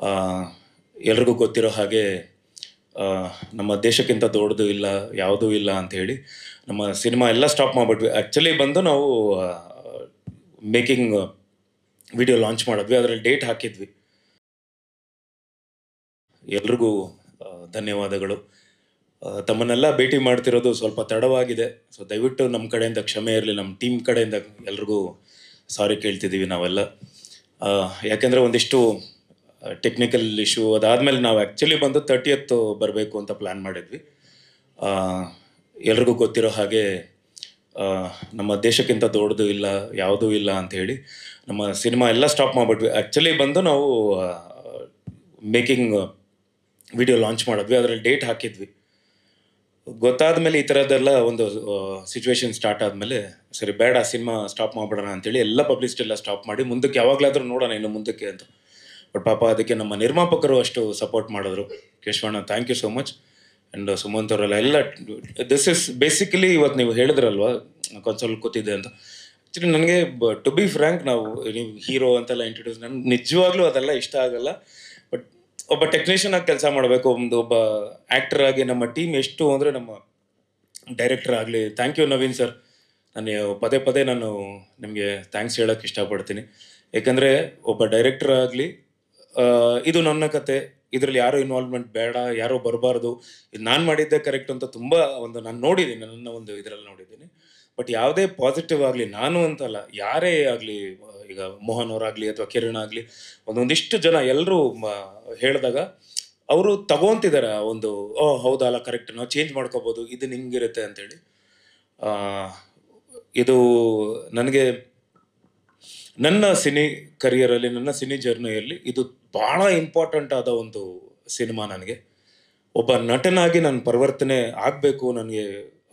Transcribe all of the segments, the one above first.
ಆ, ಎಲ್ರಿಗೂ ಗೊತ್ತಿರೋ ಹಾಗೆ ನಮ್ಮ ದೇಶಕ್ಕಿಂತ ದೊಡ್ಡದು ಇಲ್ಲ, ಯಾವುದೂ ಇಲ್ಲ ಅಂತ ಹೇಳಿ ನಮ್ಮ ಸಿನಿಮಾ ಎಲ್ಲ ಸ್ಟಾಪ್ ಮಾಡಿಬಿಟ್ವಿ. ಆ್ಯಕ್ಚುಲಿ ಬಂದು ನಾವು ಮೇಕಿಂಗ್ ವಿಡಿಯೋ ಲಾಂಚ್ ಮಾಡಿದ್ವಿ, ಅದರಲ್ಲಿ ಡೇಟ್ ಹಾಕಿದ್ವಿ. ಎಲ್ರಿಗೂ ಧನ್ಯವಾದಗಳು. ತಮ್ಮನ್ನೆಲ್ಲ ಭೇಟಿ ಮಾಡ್ತಿರೋದು ಸ್ವಲ್ಪ ತಡವಾಗಿದೆ, ಸೊ ದಯವಿಟ್ಟು ನಮ್ಮ ಕಡೆಯಿಂದ ಕ್ಷಮೆ ಇರಲಿ. ನಮ್ಮ ಟೀಮ್ ಕಡೆಯಿಂದ ಎಲ್ರಿಗೂ ಸಾರಿ ಕೇಳ್ತಿದ್ದೀವಿ ನಾವೆಲ್ಲ. ಯಾಕೆಂದರೆ ಒಂದಿಷ್ಟು ಟೆಕ್ನಿಕಲ್ ಇಶ್ಯೂ ಅದಾದಮೇಲೆ ನಾವು ಆ್ಯಕ್ಚುಲಿ ಬಂದು 30th ಬರಬೇಕು ಅಂತ ಪ್ಲ್ಯಾನ್ ಮಾಡಿದ್ವಿ. ಎಲ್ರಿಗೂ ಗೊತ್ತಿರೋ ಹಾಗೆ ನಮ್ಮ ದೇಶಕ್ಕಿಂತ ದೊಡ್ಡದು ಇಲ್ಲ, ಯಾವುದೂ ಇಲ್ಲ ಅಂತ ಹೇಳಿ ನಮ್ಮ ಸಿನಿಮಾ ಎಲ್ಲ ಸ್ಟಾಪ್ ಮಾಡಿಬಿಟ್ವಿ. ಆ್ಯಕ್ಚುಲಿ ಬಂದು ನಾವು ಮೇಕಿಂಗ್ ವಿಡಿಯೋ ಲಾಂಚ್ ಮಾಡಿದ್ವಿ, ಅದರಲ್ಲಿ ಡೇಟ್ ಹಾಕಿದ್ವಿ. ಗೊತ್ತಾದ ಮೇಲೆ ಈ ಥರದ್ದೆಲ್ಲ ಒಂದು ಸಿಚುವೇಶನ್ ಸ್ಟಾರ್ಟ್ ಆದಮೇಲೆ ಸರಿ ಬೇಡ ಸಿನಿಮಾ ಸ್ಟಾಪ್ ಮಾಡಿಬಿಡೋಣ ಅಂತೇಳಿ ಎಲ್ಲ ಪಬ್ಲಿಸಿಟಿ ಎಲ್ಲ ಸ್ಟಾಪ್ ಮಾಡಿ ಮುಂದಕ್ಕೆ ಯಾವಾಗಲಾದರೂ ನೋಡೋಣ ಇನ್ನು ಮುಂದಕ್ಕೆ ಅಂತ. ಬಟ್ ಪಾಪ ಅದಕ್ಕೆ ನಮ್ಮ ನಿರ್ಮಾಪಕರು ಅಷ್ಟು ಸಪೋರ್ಟ್ ಮಾಡಿದ್ರು. ಕೇಶವಣ್ಣ, thank you so much. And Sumanth ಅವರೆಲ್ಲ ಎಲ್ಲ ದಿಸ್ ಇಸ್ ಬೇಸಿಕಲಿ ಇವತ್ತು ನೀವು ಹೇಳಿದ್ರಲ್ವ ಕನ್ಸೋಲ್ ಕೂತಿದ್ದೆ ಅಂತ. ಆ್ಯಕ್ಚುಲಿ ನನಗೆ ಟು ಬಿ ಫ್ರ್ಯಾಂಕ್, ನಾವು ನೀವು ಹೀರೋ ಅಂತೆಲ್ಲ ಇಂಟ್ರೊಡ್ಯೂಸ್, ನನಗೆ ನಿಜವಾಗ್ಲೂ ಅದೆಲ್ಲ ಇಷ್ಟ ಆಗಲ್ಲ. ಬಟ್ ಒಬ್ಬ ಟೆಕ್ನಿಷಿಯನ್ ಆಗಿ ಕೆಲಸ ಮಾಡಬೇಕು, ಒಬ್ಬ ಆ್ಯಕ್ಟರ್ ಆಗಿ ನಮ್ಮ ಟೀಮ್ ಎಷ್ಟು ಅಂದರೆ ನಮ್ಮ ಡೈರೆಕ್ಟರ್ ಆಗಲಿ. Thank you Naveen sir. ನಾನು ಪದೇ ಪದೇ ನಿಮಗೆ ಥ್ಯಾಂಕ್ಸ್ ಹೇಳೋಕ್ಕೆ ಇಷ್ಟಪಡ್ತೀನಿ. ಯಾಕಂದರೆ ಒಬ್ಬ ಡೈರೆಕ್ಟರ್ ಆಗಲಿ, ಇದು ನನ್ನ ಕತೆ, ಇದರಲ್ಲಿ ಯಾರೋ ಇನ್ವಾಲ್ವ್ಮೆಂಟ್ ಬೇಡ, ಯಾರೋ ಬರಬಾರ್ದು, ಇದು ನಾನು ಮಾಡಿದ್ದೆ ಕರೆಕ್ಟ್ ಅಂತ ತುಂಬ ನಾನು ನೋಡಿದ್ದೀನಿ, ನನ್ನ ಒಂದು ಇದರಲ್ಲಿ ನೋಡಿದ್ದೀನಿ. ಬಟ್ ಯಾವುದೇ ಪಾಸಿಟಿವ್ ಆಗಲಿ, ನಾನು ಅಂತಲ್ಲ, ಯಾರೇ ಆಗಲಿ, ಈಗ ಮೋಹನ್ ಅವರಾಗಲಿ ಅಥವಾ ಕಿರಣ್ ಆಗಲಿ, ಒಂದೊಂದಿಷ್ಟು ಜನ ಎಲ್ಲರೂ ಹೇಳಿದಾಗ ಅವರು ತಗೊಂತಿದ್ದಾರೆ ಒಂದು ಹೌದಲ್ಲ ಕರೆಕ್ಟ್, ನಾವು ಚೇಂಜ್ ಮಾಡ್ಕೋಬೋದು, ಇದು ಹಿಂಗಿರುತ್ತೆ ಅಂತೇಳಿ. ಇದು ನನಗೆ ನನ್ನ ಸಿನಿ ಕರಿಯರಲ್ಲಿ, ನನ್ನ ಸಿನಿ ಜರ್ನಿಯಲ್ಲಿ ಇದು ಭಾಳ ಇಂಪಾರ್ಟೆಂಟ್ ಆದ ಒಂದು ಸಿನಿಮಾ. ನನಗೆ ಒಬ್ಬ ನಟನಾಗಿ ನಾನು ಪರಿವರ್ತನೆ ಆಗಬೇಕು, ನನಗೆ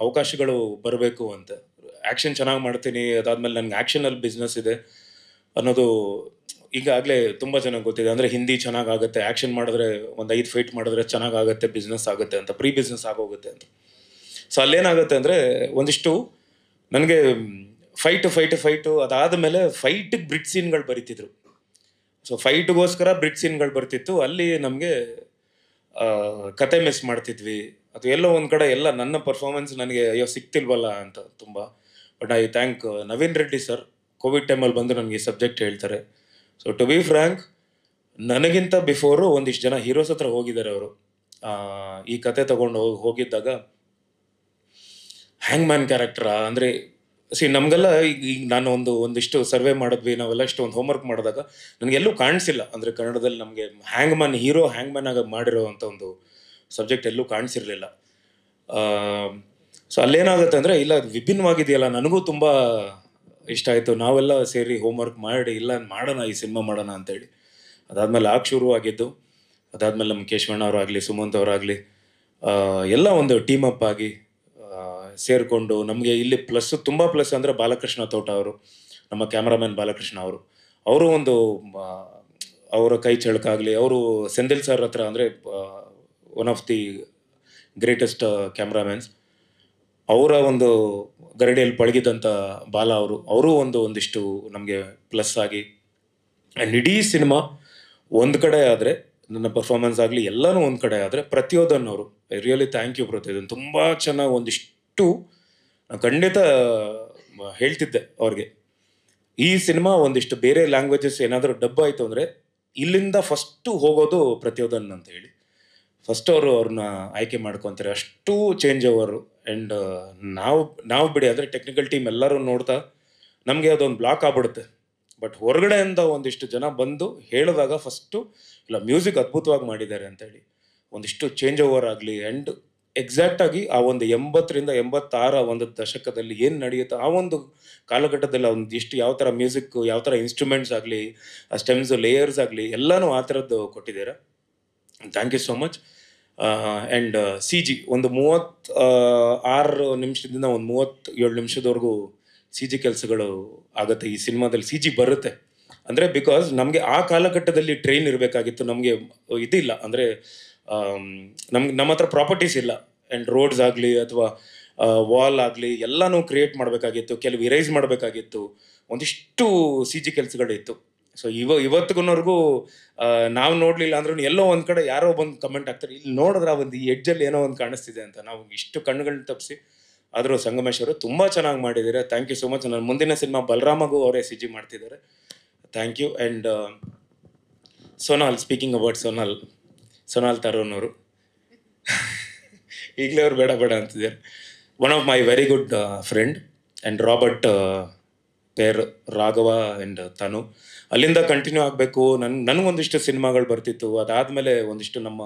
ಅವಕಾಶಗಳು ಬರಬೇಕು ಅಂತ. ಆ್ಯಕ್ಷನ್ ಚೆನ್ನಾಗಿ ಮಾಡ್ತೀನಿ, ಅದಾದಮೇಲೆ ನನಗೆ ಆ್ಯಕ್ಷನಲ್ಲಿ ಬಿಸ್ನೆಸ್ ಇದೆ ಅನ್ನೋದು ಈಗಾಗಲೇ ತುಂಬ ಚೆನ್ನಾಗಿ ಗೊತ್ತಿದೆ. ಅಂದರೆ ಹಿಂದಿ ಚೆನ್ನಾಗಾಗುತ್ತೆ, ಆ್ಯಕ್ಷನ್ ಮಾಡಿದ್ರೆ ಒಂದು 5 ಫೈಟ್ ಮಾಡಿದ್ರೆ ಚೆನ್ನಾಗಾಗುತ್ತೆ, ಬಿಸ್ನೆಸ್ ಆಗುತ್ತೆ ಅಂತ, ಪ್ರೀ ಬಿಸ್ನೆಸ್ ಆಗೋಗುತ್ತೆ ಅಂತ. ಸೊ ಅಲ್ಲೇನಾಗುತ್ತೆ ಅಂದರೆ ಒಂದಿಷ್ಟು ನನಗೆ ಫೈಟು ಅದಾದಮೇಲೆ ಫೈಟಿಗೆ ಬ್ರಿಡ್ ಸೀನ್ಗಳು ಬರೀತಿದ್ರು. ಸೊ ಫೈಟ್ಗೋಸ್ಕರ ಬ್ರಿಡ್ ಸೀನ್ಗಳು ಬರ್ತಿತ್ತು. ಅಲ್ಲಿ ನಮಗೆ ಕತೆ ಮಿಸ್ ಮಾಡ್ತಿದ್ವಿ, ಅಥವಾ ಎಲ್ಲೋ ಒಂದು ಕಡೆ ಎಲ್ಲ ನನ್ನ ಪರ್ಫಾರ್ಮೆನ್ಸ್ ನನಗೆ ಅಯ್ಯೋ ಸಿಗ್ತಿಲ್ವಲ್ಲ ಅಂತ ತುಂಬ. But I thank Naveen Reddy sir. Covid ಟೈಮಲ್ಲಿ ಬಂದು ನನಗೆ ಈ ಸಬ್ಜೆಕ್ಟ್ ಹೇಳ್ತಾರೆ. ಸೊ ಟು ಬಿ ಫ್ರ್ಯಾಂಕ್, ನನಗಿಂತ ಬಿಫೋರು ಒಂದಿಷ್ಟು ಜನ ಹೀರೋಸ್ ಹತ್ರ ಹೋಗಿದ್ದಾರೆ ಅವರು. ಈ ಕತೆ ತೊಗೊಂಡು ಹೋಗಿದ್ದಾಗ ಹ್ಯಾಂಗ್ ಮ್ಯಾನ್ ಕ್ಯಾರೆಕ್ಟರಾ ಅಂದರೆ ನಮಗೆಲ್ಲ ಈಗ ನಾನು ಒಂದಿಷ್ಟು ಸರ್ವೆ ಮಾಡಿದ್ವಿ, ನಾವೆಲ್ಲ ಇಷ್ಟೊಂದು ಹೋಮ್ವರ್ಕ್ ಮಾಡಿದಾಗ ನನಗೆಲ್ಲೂ ಕಾಣಿಸಿಲ್ಲ. ಅಂದರೆ ಕನ್ನಡದಲ್ಲಿ ನಮಗೆ ಹ್ಯಾಂಗ್ ಮ್ಯಾನ್ ಆಗಿ ಮಾಡಿರೋ ಅಂಥ ಒಂದು ಸಬ್ಜೆಕ್ಟ್ ಎಲ್ಲೂ ಕಾಣಿಸಿರಲಿಲ್ಲ. ಸೊ ಅಲ್ಲೇನಾಗುತ್ತೆ ಅಂದರೆ ಇಲ್ಲ ಅದು ವಿಭಿನ್ನವಾಗಿದೆಯಲ್ಲ, ನನಗೂ ತುಂಬ ಇಷ್ಟ ಆಯಿತು. ನಾವೆಲ್ಲ ಸೇರಿ ಹೋಮ್ವರ್ಕ್ ಮಾಡಿ ಇಲ್ಲ ಮಾಡೋಣ, ಈ ಸಿನಿಮಾ ಮಾಡೋಣ ಅಂತೇಳಿ. ಅದಾದಮೇಲೆ ಶುರು ಆಗಿದ್ದು. ಅದಾದಮೇಲೆ ನಮ್ಮ ಕೇಶವಣ್ಣ ಅವರಾಗಲಿ, ಸುಮಂತ್ ಅವರಾಗಲಿ ಎಲ್ಲ ಒಂದು ಟೀಮ್ ಅಪ್ ಆಗಿ ಸೇರಿಕೊಂಡು ನಮಗೆ ಇಲ್ಲಿ ತುಂಬ ಪ್ಲಸ್ ಅಂದರೆ ಬಾಲಕೃಷ್ಣ ತೋಟ ಅವರು, ನಮ್ಮ ಕ್ಯಾಮ್ರಾಮನ್ ಬಾಲಕೃಷ್ಣ ಅವರು ಒಂದು ಅವರ ಕೈ ಚಳಕಾಗಲಿ, ಅವರು ಸೆಂದಿಲ್ ಸರ್ ಹತ್ರ ಅಂದರೆ ಒನ್ ಆಫ್ ದಿ ಗ್ರೇಟೆಸ್ಟ್ ಕ್ಯಾಮ್ರಾಮನ್ಸ್, ಅವರ ಒಂದು ಗರಡಿಯಲ್ಲಿ ಪಳಗಿದಂಥ ಬಾಲ ಅವರು ಒಂದಿಷ್ಟು ನಮಗೆ ಪ್ಲಸ್ ಆಗಿ. ಆ್ಯಂಡ್ ಇಡೀ ಸಿನಿಮಾ ಒಂದು ಕಡೆ ಆದರೆ, ನನ್ನ ಪರ್ಫಾರ್ಮೆನ್ಸ್ ಆಗಲಿ ಎಲ್ಲನೂ ಒಂದು ಕಡೆ ಆದರೆ, ಪ್ರತಿಯೊಂದನ್ನು ಅವರು ಐ ರಿಯಲಿ ಥ್ಯಾಂಕ್ ಯು ಪ್ರತಿಯೊಂದು. ತುಂಬ ಚೆನ್ನಾಗಿ ಒಂದಿಷ್ಟು ಖಂಡಿತ ಹೇಳ್ತಿದ್ದೆ ಅವ್ರಿಗೆ, ಈ ಸಿನಿಮಾ ಒಂದಿಷ್ಟು ಬೇರೆ ಲ್ಯಾಂಗ್ವೇಜಸ್ ಏನಾದರೂ ಡಬ್ ಆಯಿತು ಅಂದರೆ ಇಲ್ಲಿಂದ ಫಸ್ಟು ಹೋಗೋದು ಪ್ರತಿಯೊಂದನ್ನು ಅಂತ ಹೇಳಿ ಫಸ್ಟ್ ಅವ್ರನ್ನ ಆಯ್ಕೆ ಮಾಡ್ಕೊತಾರೆ. ಅಷ್ಟು ಚೇಂಜ್ ಓವರು. ಆ್ಯಂಡ್ ನಾವು ಬಿಡಿ ಅಂದರೆ ಟೆಕ್ನಿಕಲ್ ಟೀಮ್ ಎಲ್ಲರೂ ನೋಡ್ತಾ ನಮಗೆ ಅದೊಂದು ಬ್ಲಾಕ್ ಆಗ್ಬಿಡುತ್ತೆ. ಬಟ್ ಹೊರಗಡೆಯಿಂದ ಒಂದಿಷ್ಟು ಜನ ಬಂದು ಹೇಳಿದಾಗ ಫಸ್ಟು ಇಲ್ಲ ಮ್ಯೂಸಿಕ್ ಅದ್ಭುತವಾಗಿ ಮಾಡಿದ್ದಾರೆ ಅಂತೇಳಿ ಒಂದಿಷ್ಟು ಚೇಂಜ್ ಓವರ್ ಆಗಲಿ. ಆ್ಯಂಡ್ ಎಕ್ಸಾಕ್ಟಾಗಿ ಆ ಒಂದು 80ರಿಂದ 86 ಒಂದು ದಶಕದಲ್ಲಿ ಏನು ನಡೆಯುತ್ತೆ ಆ ಒಂದು ಕಾಲಘಟ್ಟದಲ್ಲಿ ಒಂದಿಷ್ಟು ಯಾವ ಥರ ಮ್ಯೂಸಿಕ್, ಯಾವ ಥರ ಇನ್ಸ್ಟ್ರೂಮೆಂಟ್ಸ್ ಆಗಲಿ, ಆ ಸ್ಟೆಮ್ಸ್ ಲೇಯರ್ಸ್ ಆಗಲಿ ಎಲ್ಲನೂ ಆ ಥರದ್ದು ಕೊಟ್ಟಿದ್ದಾರೆ. Thank you so much. And C G ಒಂದು 36 ನಿಮಿಷದಿಂದ ಒಂದು 37 ನಿಮಿಷದವರೆಗೂ ಸಿ ಜಿ ಕೆಲಸಗಳು ಆಗುತ್ತೆ. ಈ ಸಿನಿಮಾದಲ್ಲಿ ಸಿ ಜಿ ಬರುತ್ತೆ ಅಂದರೆ ಬಿಕಾಸ್ ನಮಗೆ ಆ ಕಾಲಘಟ್ಟದಲ್ಲಿ ಟ್ರೈನ್ ಇರಬೇಕಾಗಿತ್ತು. ನಮಗೆ ಇದಿಲ್ಲ ಅಂದರೆ ನಮ್ಮ ಹತ್ರ ಪ್ರಾಪರ್ಟೀಸ್ ಇಲ್ಲ. ಆ್ಯಂಡ್ ರೋಡ್ಸ್ ಆಗಲಿ ಅಥವಾ ವಾಲ್ ಆಗಲಿ ಎಲ್ಲನೂ ಕ್ರಿಯೇಟ್ ಮಾಡಬೇಕಾಗಿತ್ತು, ಕೆಲವು ಇರೈಸ್ ಮಾಡಬೇಕಾಗಿತ್ತು, ಒಂದಿಷ್ಟು ಸಿ ಜಿ ಕೆಲಸಗಳಿತ್ತು. ಸೊ ಇವತ್ತಿಗೂ ನಾವು ನೋಡಲಿಲ್ಲ ಅಂದ್ರೂ ಎಲ್ಲೋ ಒಂದು ಕಡೆ ಯಾರೋ ಬಂದು ಕಮೆಂಟ್ ಆಗ್ತಾರೆ, ಇಲ್ಲಿ ನೋಡಿದ್ರೆ ಒಂದು ಈ ಎಡ್ಜಲ್ಲಿ ಏನೋ ಒಂದು ಕಾಣಿಸ್ತಿದೆ ಅಂತ. ನಾವು ಇಷ್ಟು ಕಣ್ಣುಗಳನ್ನ ತಪ್ಪಿಸಿ ಆದರೂ ಸಂಗಮೇಶ್ ಅವರು ತುಂಬ ಚೆನ್ನಾಗಿ ಮಾಡಿದ್ದಾರೆ. Thank you so much. ನನ್ನ ಮುಂದಿನ ಸಿನಿಮಾ ಬಲರಾಮಗೂ ಅವರೇ ಸಿ ಜಿ ಮಾಡ್ತಿದ್ದಾರೆ. Thank you. And Sonal, speaking about Sonal Tarun ಅವರು ಈಗಲೇ ಅವ್ರು ಬೇಡ ಬೇಡ ಅಂತಿದ್ದಾರೆ. One of my very good friend and Robert pair, Raghava and Tanu. ಅಲ್ಲಿಂದ ಕಂಟಿನ್ಯೂ ಆಗಬೇಕು. ನನಗೊಂದಿಷ್ಟು ಸಿನಿಮಾಗಳು ಬರ್ತಿತ್ತು. ಅದಾದಮೇಲೆ ಒಂದಿಷ್ಟು ನಮ್ಮ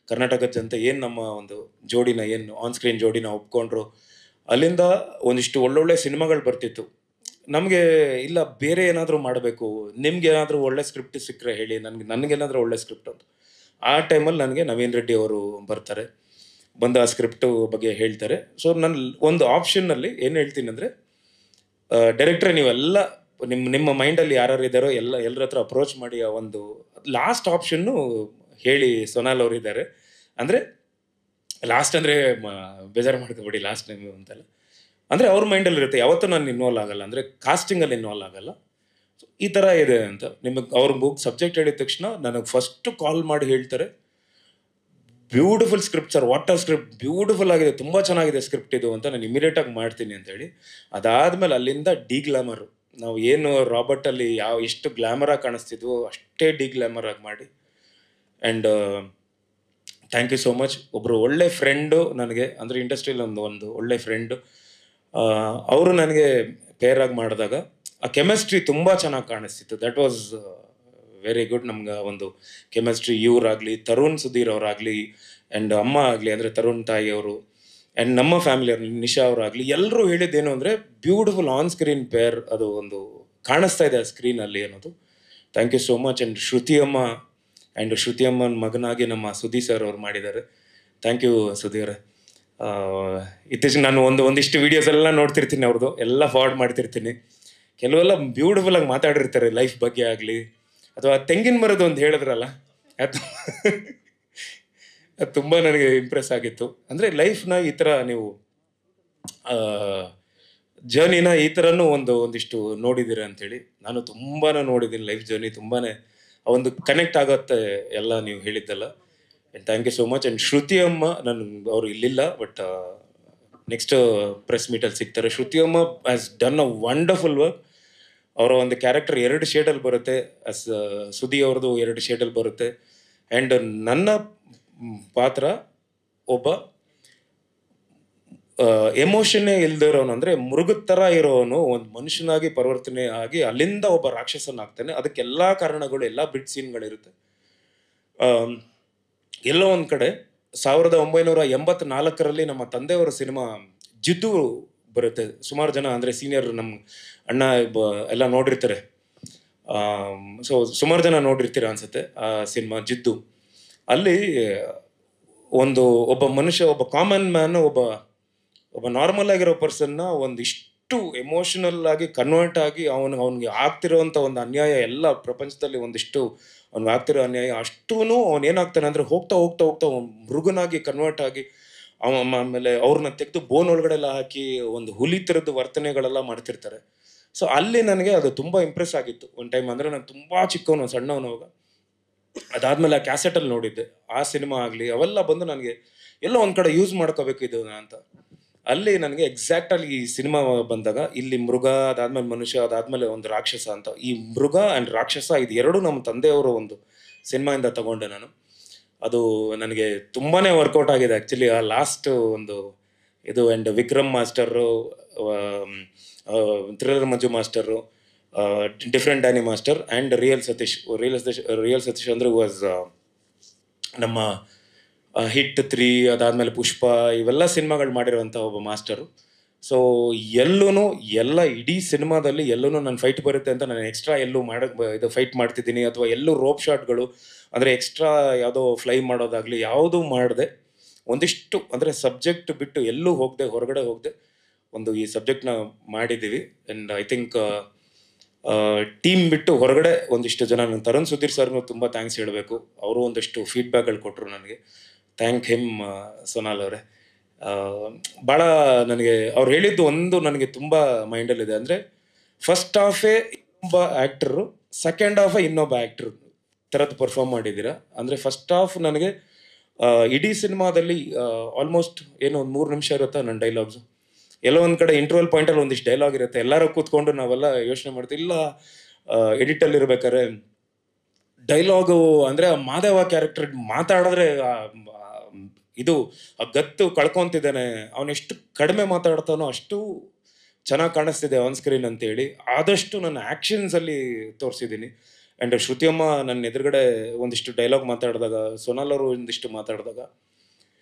ಕರ್ನಾಟಕದ ಜನತೆ ಏನು ನಮ್ಮ ಒಂದು ಜೋಡಿನ ಏನು ಆನ್ ಸ್ಕ್ರೀನ್ ಜೋಡಿನ ಒಪ್ಕೊಂಡ್ರು. ಅಲ್ಲಿಂದ ಒಂದಿಷ್ಟು ಒಳ್ಳೊಳ್ಳೆ ಸಿನಿಮಾಗಳು ಬರ್ತಿತ್ತು. ನಮಗೆ ಇಲ್ಲ ಬೇರೆ ಏನಾದರೂ ಮಾಡಬೇಕು, ನಿಮ್ಗೆ ಏನಾದರೂ ಒಳ್ಳೆ ಸ್ಕ್ರಿಪ್ಟ್ ಸಿಕ್ಕರೆ ಹೇಳಿ, ನನಗೇನಾದರೂ ಒಳ್ಳೆ ಸ್ಕ್ರಿಪ್ಟ್ ಅಂತ. ಆ ಟೈಮಲ್ಲಿ ನನಗೆ ನವೀನ್ ರೆಡ್ಡಿ ಅವರು ಬರ್ತಾರೆ, ಬಂದು ಆ ಸ್ಕ್ರಿಪ್ಟು ಬಗ್ಗೆ ಹೇಳ್ತಾರೆ. ಸೊ ನನ್ನ ಒಂದು ಆಪ್ಷನ್ನಲ್ಲಿ ಏನು ಹೇಳ್ತೀನಿ ಅಂದರೆ, ಡೈರೆಕ್ಟ್ರೆ ನೀವೆಲ್ಲ ನಿಮ್ಮ ಮೈಂಡಲ್ಲಿ ಯಾರು ಇದ್ದಾರೋ ಎಲ್ಲರ ಹತ್ರ ಅಪ್ರೋಚ್ ಮಾಡಿ ಆ ಒಂದು ಲಾಸ್ಟ್ ಆಪ್ಷನ್ನು ಹೇಳಿ. ಸೋನಾಲ್ ಅವರು ಇದ್ದಾರೆ ಅಂದರೆ, ಲಾಸ್ಟ್ ಅಂದರೆ ಬೇಜಾರು ಮಾಡ್ಕೊಬೇಡಿ, ಲಾಸ್ಟ್ ಟೈಮ್ ಅಂತಲ್ಲ, ಅಂದರೆ ಅವ್ರ ಮೈಂಡಲ್ಲಿ ಇರುತ್ತೆ. ಯಾವತ್ತೂ ನಾನು ಇನ್ವಾಲ್ವ್ ಆಗಲ್ಲ, ಅಂದರೆ ಕಾಸ್ಟಿಂಗಲ್ಲಿ ಇನ್ವಾಲ್ವ್ ಆಗಲ್ಲ. ಸೊ ಈ ಥರ ಇದೆ ಅಂತ ನಿಮಗೆ ಅವ್ರ ಬುಕ್ ಸಬ್ಜೆಕ್ಟ್ ಹೇಳಿದ ತಕ್ಷಣ ನನಗೆ ಫಸ್ಟು ಕಾಲ್ ಮಾಡಿ ಹೇಳ್ತಾರೆ, beautiful script sir, water script beautiful ಆಗಿದೆ, ತುಂಬ ಚೆನ್ನಾಗಿದೆ ಸ್ಕ್ರಿಪ್ಟ್ ಇದು ಅಂತ. ನಾನು ಇಮಿಡಿಯೇಟಾಗಿ ಮಾಡ್ತೀನಿ ಅಂತೇಳಿ. ಅದಾದಮೇಲೆ ಅಲ್ಲಿಂದ ಗ್ಲಾಮರು, ನಾವು ಏನು ರಾಬರ್ಟಲ್ಲಿ ಎಷ್ಟು ಗ್ಲಾಮರಾಗಿ ಕಾಣಿಸ್ತಿದ್ವೋ ಅಷ್ಟೇ ಗ್ಲಾಮರಾಗಿ ಮಾಡಿ. And thank you so much. ಒಬ್ಬರು ಒಳ್ಳೆ ಫ್ರೆಂಡು ನನಗೆ, ಅಂದರೆ ಇಂಡಸ್ಟ್ರಿಯಲ್ಲಿ ಒಂದು ಒಳ್ಳೆ ಫ್ರೆಂಡು, ಅವರು ನನಗೆ ಪೇರಾಗಿ ಮಾಡಿದಾಗ ಆ ಕೆಮಿಸ್ಟ್ರಿ ತುಂಬ ಚೆನ್ನಾಗಿ ಕಾಣಿಸ್ತಿತ್ತು. That was very good. ನಮ್ಗೆ ಒಂದು ಕೆಮಿಸ್ಟ್ರಿ ಇವರಾಗಲಿ, ತರುಣ್ ಸುಧೀರ್ ಅವರಾಗಲಿ, ಆ್ಯಂಡ್ ಅಮ್ಮ ಆಗಲಿ ಅಂದರೆ ತರುಣ್ ತಾಯಿ ಅವರು, ಆ್ಯಂಡ್ ನಮ್ಮ ಫ್ಯಾಮಿಲಿಯವ್ರು ನಿಶಾ ಅವರಾಗಲಿ, ಎಲ್ಲರೂ ಹೇಳಿದ್ದೇನು ಅಂದರೆ ಬ್ಯೂಟಿಫುಲ್ ಆನ್ ಸ್ಕ್ರೀನ್ ಪೇರ್, ಅದು ಒಂದು ಕಾಣಿಸ್ತಾ ಇದೆ ಆ ಸ್ಕ್ರೀನಲ್ಲಿ ಅನ್ನೋದು. Thank you so much. And Shruti ಅಮ್ಮನ ಮಗನಾಗಿ ನಮ್ಮ ಸುಧೀ ಸರ್ ಅವ್ರು ಮಾಡಿದ್ದಾರೆ. Thank you Sudhir. ಇತ್ತೀಚೆಗೆ ನಾನು ಒಂದಿಷ್ಟು ವೀಡಿಯೋಸ್ ಎಲ್ಲ ನೋಡ್ತಿರ್ತೀನಿ ಅವ್ರದ್ದು, ಎಲ್ಲ ಫಾರ್ವರ್ಡ್ ಮಾಡ್ತಿರ್ತೀನಿ. ಕೆಲವೆಲ್ಲ ಬ್ಯೂಟಿಫುಲ್ಲಾಗಿ ಮಾತಾಡಿರ್ತಾರೆ ಲೈಫ್ ಬಗ್ಗೆ ಆಗಲಿ, ಅಥವಾ ತೆಂಗಿನ ಮರದ್ದು ಒಂದು ಹೇಳಿದ್ರಲ್ಲ, ಅದು ತುಂಬ ನನಗೆ ಇಂಪ್ರೆಸ್ ಆಗಿತ್ತು. ಅಂದರೆ ಲೈಫ್ನ ಈ ಥರ ನೀವು ಜರ್ನಿನ ಈ ಥರನೂ ಒಂದಿಷ್ಟು ನೋಡಿದ್ದೀರ ಅಂಥೇಳಿ. ನಾನು ತುಂಬಾ ನೋಡಿದ್ದೀನಿ ಲೈಫ್ ಜರ್ನಿ, ತುಂಬಾ ಒಂದು ಕನೆಕ್ಟ್ ಆಗುತ್ತೆ ಎಲ್ಲ ನೀವು ಹೇಳಿದ್ದೆಲ್ಲ. And thank you so much. And Shruti ಅಮ್ಮ, ಅವರು ಇಲ್ಲಿಲ್ಲ, ಬಟ್ ನೆಕ್ಸ್ಟ್ ಪ್ರೆಸ್ ಮೀಟಲ್ಲಿ ಸಿಗ್ತಾರೆ. ಶ್ರುತಿ ಅಮ್ಮ has done a wonderful work. ಅವರ ಒಂದು ಕ್ಯಾರೆಕ್ಟರ್ 2 ಶೇಡಲ್ಲಿ ಬರುತ್ತೆ, ಸುದಿ ಅವ್ರದ್ದು 2 ಶೇಡಲ್ಲಿ ಬರುತ್ತೆ. ಆ್ಯಂಡ್ ನನ್ನ ಪಾತ್ರ ಒಬ್ಬ ಎಮೋಷನ್ನೇ ಇಲ್ದಿರೋನು, ಅಂದರೆ ಮೃಗದ ಥರ ಇರೋನು ಒಂದು ಮನುಷ್ಯನಾಗಿ ಪರಿವರ್ತನೆ ಆಗಿ ಅಲ್ಲಿಂದ ಒಬ್ಬ ರಾಕ್ಷಸನಾಗ್ತಾನೆ. ಅದಕ್ಕೆಲ್ಲ ಕಾರಣಗಳು, ಎಲ್ಲ ಬಿಟ್ ಸೀನ್ಗಳಿರುತ್ತೆ. ಎಲ್ಲೋ ಒಂದು ಕಡೆ 1984ರಲ್ಲಿ ನಮ್ಮ ತಂದೆಯವರ ಸಿನಿಮಾ ಜಿದ್ದು ಬರುತ್ತೆ. ಸುಮಾರು ಜನ ಅಂದರೆ ಸೀನಿಯರ್ ನಮ್ಮ ಅಣ್ಣ ಎಲ್ಲ ನೋಡಿರ್ತಾರೆ. ಸೊ ಸುಮಾರು ಜನ ನೋಡಿರ್ತೀರ ಅನ್ಸುತ್ತೆ ಆ ಸಿನಿಮಾ ಜಿದ್ದು. ಅಲ್ಲಿ ಒಬ್ಬ ಮನುಷ್ಯ, ಒಬ್ಬ ಕಾಮನ್ ಮ್ಯಾನ್, ಒಬ್ಬ ನಾರ್ಮಲ್ ಆಗಿರೋ ಪರ್ಸನ್ನ ಒಂದಿಷ್ಟು ಎಮೋಷನಲ್ ಆಗಿ ಕನ್ವರ್ಟ್ ಆಗಿ ಅವನಿಗೆ ಆಗ್ತಿರೋವಂಥ ಒಂದು ಅನ್ಯಾಯ, ಎಲ್ಲ ಪ್ರಪಂಚದಲ್ಲಿ ಒಂದಿಷ್ಟು ಅವ್ನಿಗೆ ಆಗ್ತಿರೋ ಅನ್ಯಾಯ ಅಷ್ಟೂ ಅವನೇನಾಗ್ತಾನೆ ಅಂದರೆ ಹೋಗ್ತಾ ಹೋಗ್ತಾ ಹೋಗ್ತಾ ಮೃಗನಾಗಿ ಕನ್ವರ್ಟ್ ಆಗಿ ಆಮೇಲೆ ಅವ್ರನ್ನ ತೆಗೆದು ಬೋನ್ ಒಳಗಡೆ ಎಲ್ಲ ಹಾಕಿ ಒಂದು ಹುಲಿ ಥರದ್ದು ವರ್ತನೆಗಳೆಲ್ಲ ಮಾಡ್ತಿರ್ತಾರೆ. ಸೊ ಅಲ್ಲಿ ನನಗೆ ಅದು ತುಂಬ ಇಂಪ್ರೆಸ್ ಆಗಿತ್ತು ಒಂದು ಟೈಮ್. ಅಂದರೆ ನಾನು ತುಂಬ ಚಿಕ್ಕವನು, ಸಣ್ಣವನವಾಗ. ಅದಾದಮೇಲೆ ಆ ಕ್ಯಾಸೆಟಲ್ಲಿ ನೋಡಿದ್ದೆ ಆ ಸಿನಿಮಾ ಆಗಲಿ, ಅವೆಲ್ಲ ಬಂದು ನನಗೆ ಎಲ್ಲೋ ಒಂದು ಕಡೆ ಯೂಸ್ ಮಾಡ್ಕೋಬೇಕು ಇದು ಅಂತ. ಅಲ್ಲಿ ನನಗೆ ಎಕ್ಸಾಕ್ಟಾಗಿ ಈ ಸಿನಿಮಾ ಬಂದಾಗ ಇಲ್ಲಿ ಮೃಗ, ಅದಾದ್ಮೇಲೆ ಮನುಷ್ಯ, ಅದಾದಮೇಲೆ ಒಂದು ರಾಕ್ಷಸ ಅಂತ, ಈ ಮೃಗ ಆ್ಯಂಡ್ ರಾಕ್ಷಸ ಇದು ಎರಡು ನಮ್ಮ ತಂದೆಯವರು ಒಂದು ಸಿನಿಮಾಯಿಂದ ತಗೊಂಡೆ ನಾನು. ಅದು ನನಗೆ ತುಂಬಾ ವರ್ಕೌಟ್ ಆಗಿದೆ ಆ್ಯಕ್ಚುಲಿ. ಆ ಲಾಸ್ಟ್ ಒಂದು ಇದು, and Vikram master, thriller Manju master, different Danny master, and real Satish ಅಂದರೆ ವಾಸ್ ನಮ್ಮ ಹಿಟ್ 3, ಅದಾದಮೇಲೆ ಪುಷ್ಪ, ಇವೆಲ್ಲ ಸಿನಿಮಾಗಳು ಮಾಡಿರೋವಂಥ ಒಬ್ಬ ಮಾಸ್ಟರು. ಸೊ ಎಲ್ಲ ಇಡೀ ಸಿನಿಮಾದಲ್ಲಿ ಎಲ್ಲೂ ನನ್ನ ಫೈಟ್ ಬರುತ್ತೆ ಅಂತ ನಾನು ಎಕ್ಸ್ಟ್ರಾ ಎಲ್ಲೂ ಇದು ಫೈಟ್ ಮಾಡ್ತಿದ್ದೀನಿ, ಅಥವಾ ಎಲ್ಲೂ ರೋಪ್ ಶಾಟ್ಗಳು ಅಂದರೆ ಎಕ್ಸ್ಟ್ರಾ ಯಾವುದೋ ಫ್ಲೈ ಮಾಡೋದಾಗಲಿ ಯಾವುದೂ ಮಾಡದೆ, ಒಂದಿಷ್ಟು ಅಂದರೆ ಸಬ್ಜೆಕ್ಟ್ ಬಿಟ್ಟು ಎಲ್ಲೂ ಹೊರಗಡೆ ಹೋಗದೆ ಈ ಸಬ್ಜೆಕ್ಟ್ನ ಮಾಡಿದ್ದೀವಿ. ಆ್ಯಂಡ್ ಐ ಥಿಂಕ್ ಟೀಮ್ ಬಿಟ್ಟು ಹೊರಗಡೆ ಒಂದಿಷ್ಟು ಜನ, ನನ್ನ ತರುಣ್ ಸುಧೀರ್ ಸರ್ಗೂ ತುಂಬ ಥ್ಯಾಂಕ್ಸ್ ಹೇಳಬೇಕು. ಅವರು ಒಂದಿಷ್ಟು ಫೀಡ್ಬ್ಯಾಕ್ಗಳು ಕೊಟ್ಟರು ನನಗೆ. ಥ್ಯಾಂಕ್ ಹಿಮ್ ಸೋನಾಲ್ ಅವರೇ. ಭಾಳ ನನಗೆ ಅವ್ರು ಹೇಳಿದ್ದು ನನಗೆ ತುಂಬ ಮೈಂಡಲ್ಲಿದೆ. ಅಂದರೆ ಫಸ್ಟ್ ಹಾಫೇ ತುಂಬ ಆ್ಯಕ್ಟರು ಸೆಕೆಂಡ್ ಹಾಫ್ ಇನ್ನೊಬ್ಬ ಆ್ಯಕ್ಟ್ರ್ ಥರದ್ದು ಪರ್ಫಾರ್ಮ್ ಮಾಡಿದ್ದೀರಾ. ಅಂದರೆ ಫಸ್ಟ್ ಹಾಫ್ ನನಗೆ ಇಡೀ ಸಿನಿಮಾದಲ್ಲಿ ಆಲ್ಮೋಸ್ಟ್ ಏನೋ ಒಂದು 3 ನಿಮಿಷ ಇರುತ್ತೆ ನನ್ನ ಡೈಲಾಗ್ಸು. ಎಲ್ಲೋ ಒಂದು ಕಡೆ ಇಂಟರ್ವಲ್ ಪಾಯಿಂಟಲ್ಲಿ ಒಂದಿಷ್ಟು ಡೈಲಾಗ್ ಇರುತ್ತೆ. ಎಲ್ಲರೂ ಕೂತ್ಕೊಂಡು ನಾವೆಲ್ಲ ಯೋಚನೆ ಮಾಡ್ತೀವಿ, ಇಲ್ಲ ಎಡಿಟಲ್ಲಿ ಇರ್ಬೇಕಾದ್ರೆ ಡೈಲಾಗು ಅಂದರೆ ಮಾದೇವ ಕ್ಯಾರೆಕ್ಟರ್ ಮಾತಾಡಿದ್ರೆ ಇದು ಗತ್ತು ಕಳ್ಕೊತಿದ್ದಾನೆ, ಅವನೆಷ್ಟು ಕಡಿಮೆ ಮಾತಾಡ್ತಾನೋ ಅಷ್ಟು ಚೆನ್ನಾಗಿ ಕಾಣಿಸ್ತಿದೆ ಆನ್ ಸ್ಕ್ರೀನ್ ಅಂತೇಳಿ ಆದಷ್ಟು ನನ್ನ ಆ್ಯಕ್ಷನ್ಸಲ್ಲಿ ತೋರಿಸಿದ್ದೀನಿ. ಆ್ಯಂಡ್ ಶ್ರುತಿಯಮ್ಮ ನನ್ನ ಎದುರುಗಡೆ ಒಂದಿಷ್ಟು ಡೈಲಾಗ್ ಮಾತಾಡಿದಾಗ, ಸೋನಾಲ್ ಅವರು ಒಂದಿಷ್ಟು ಮಾತಾಡಿದಾಗ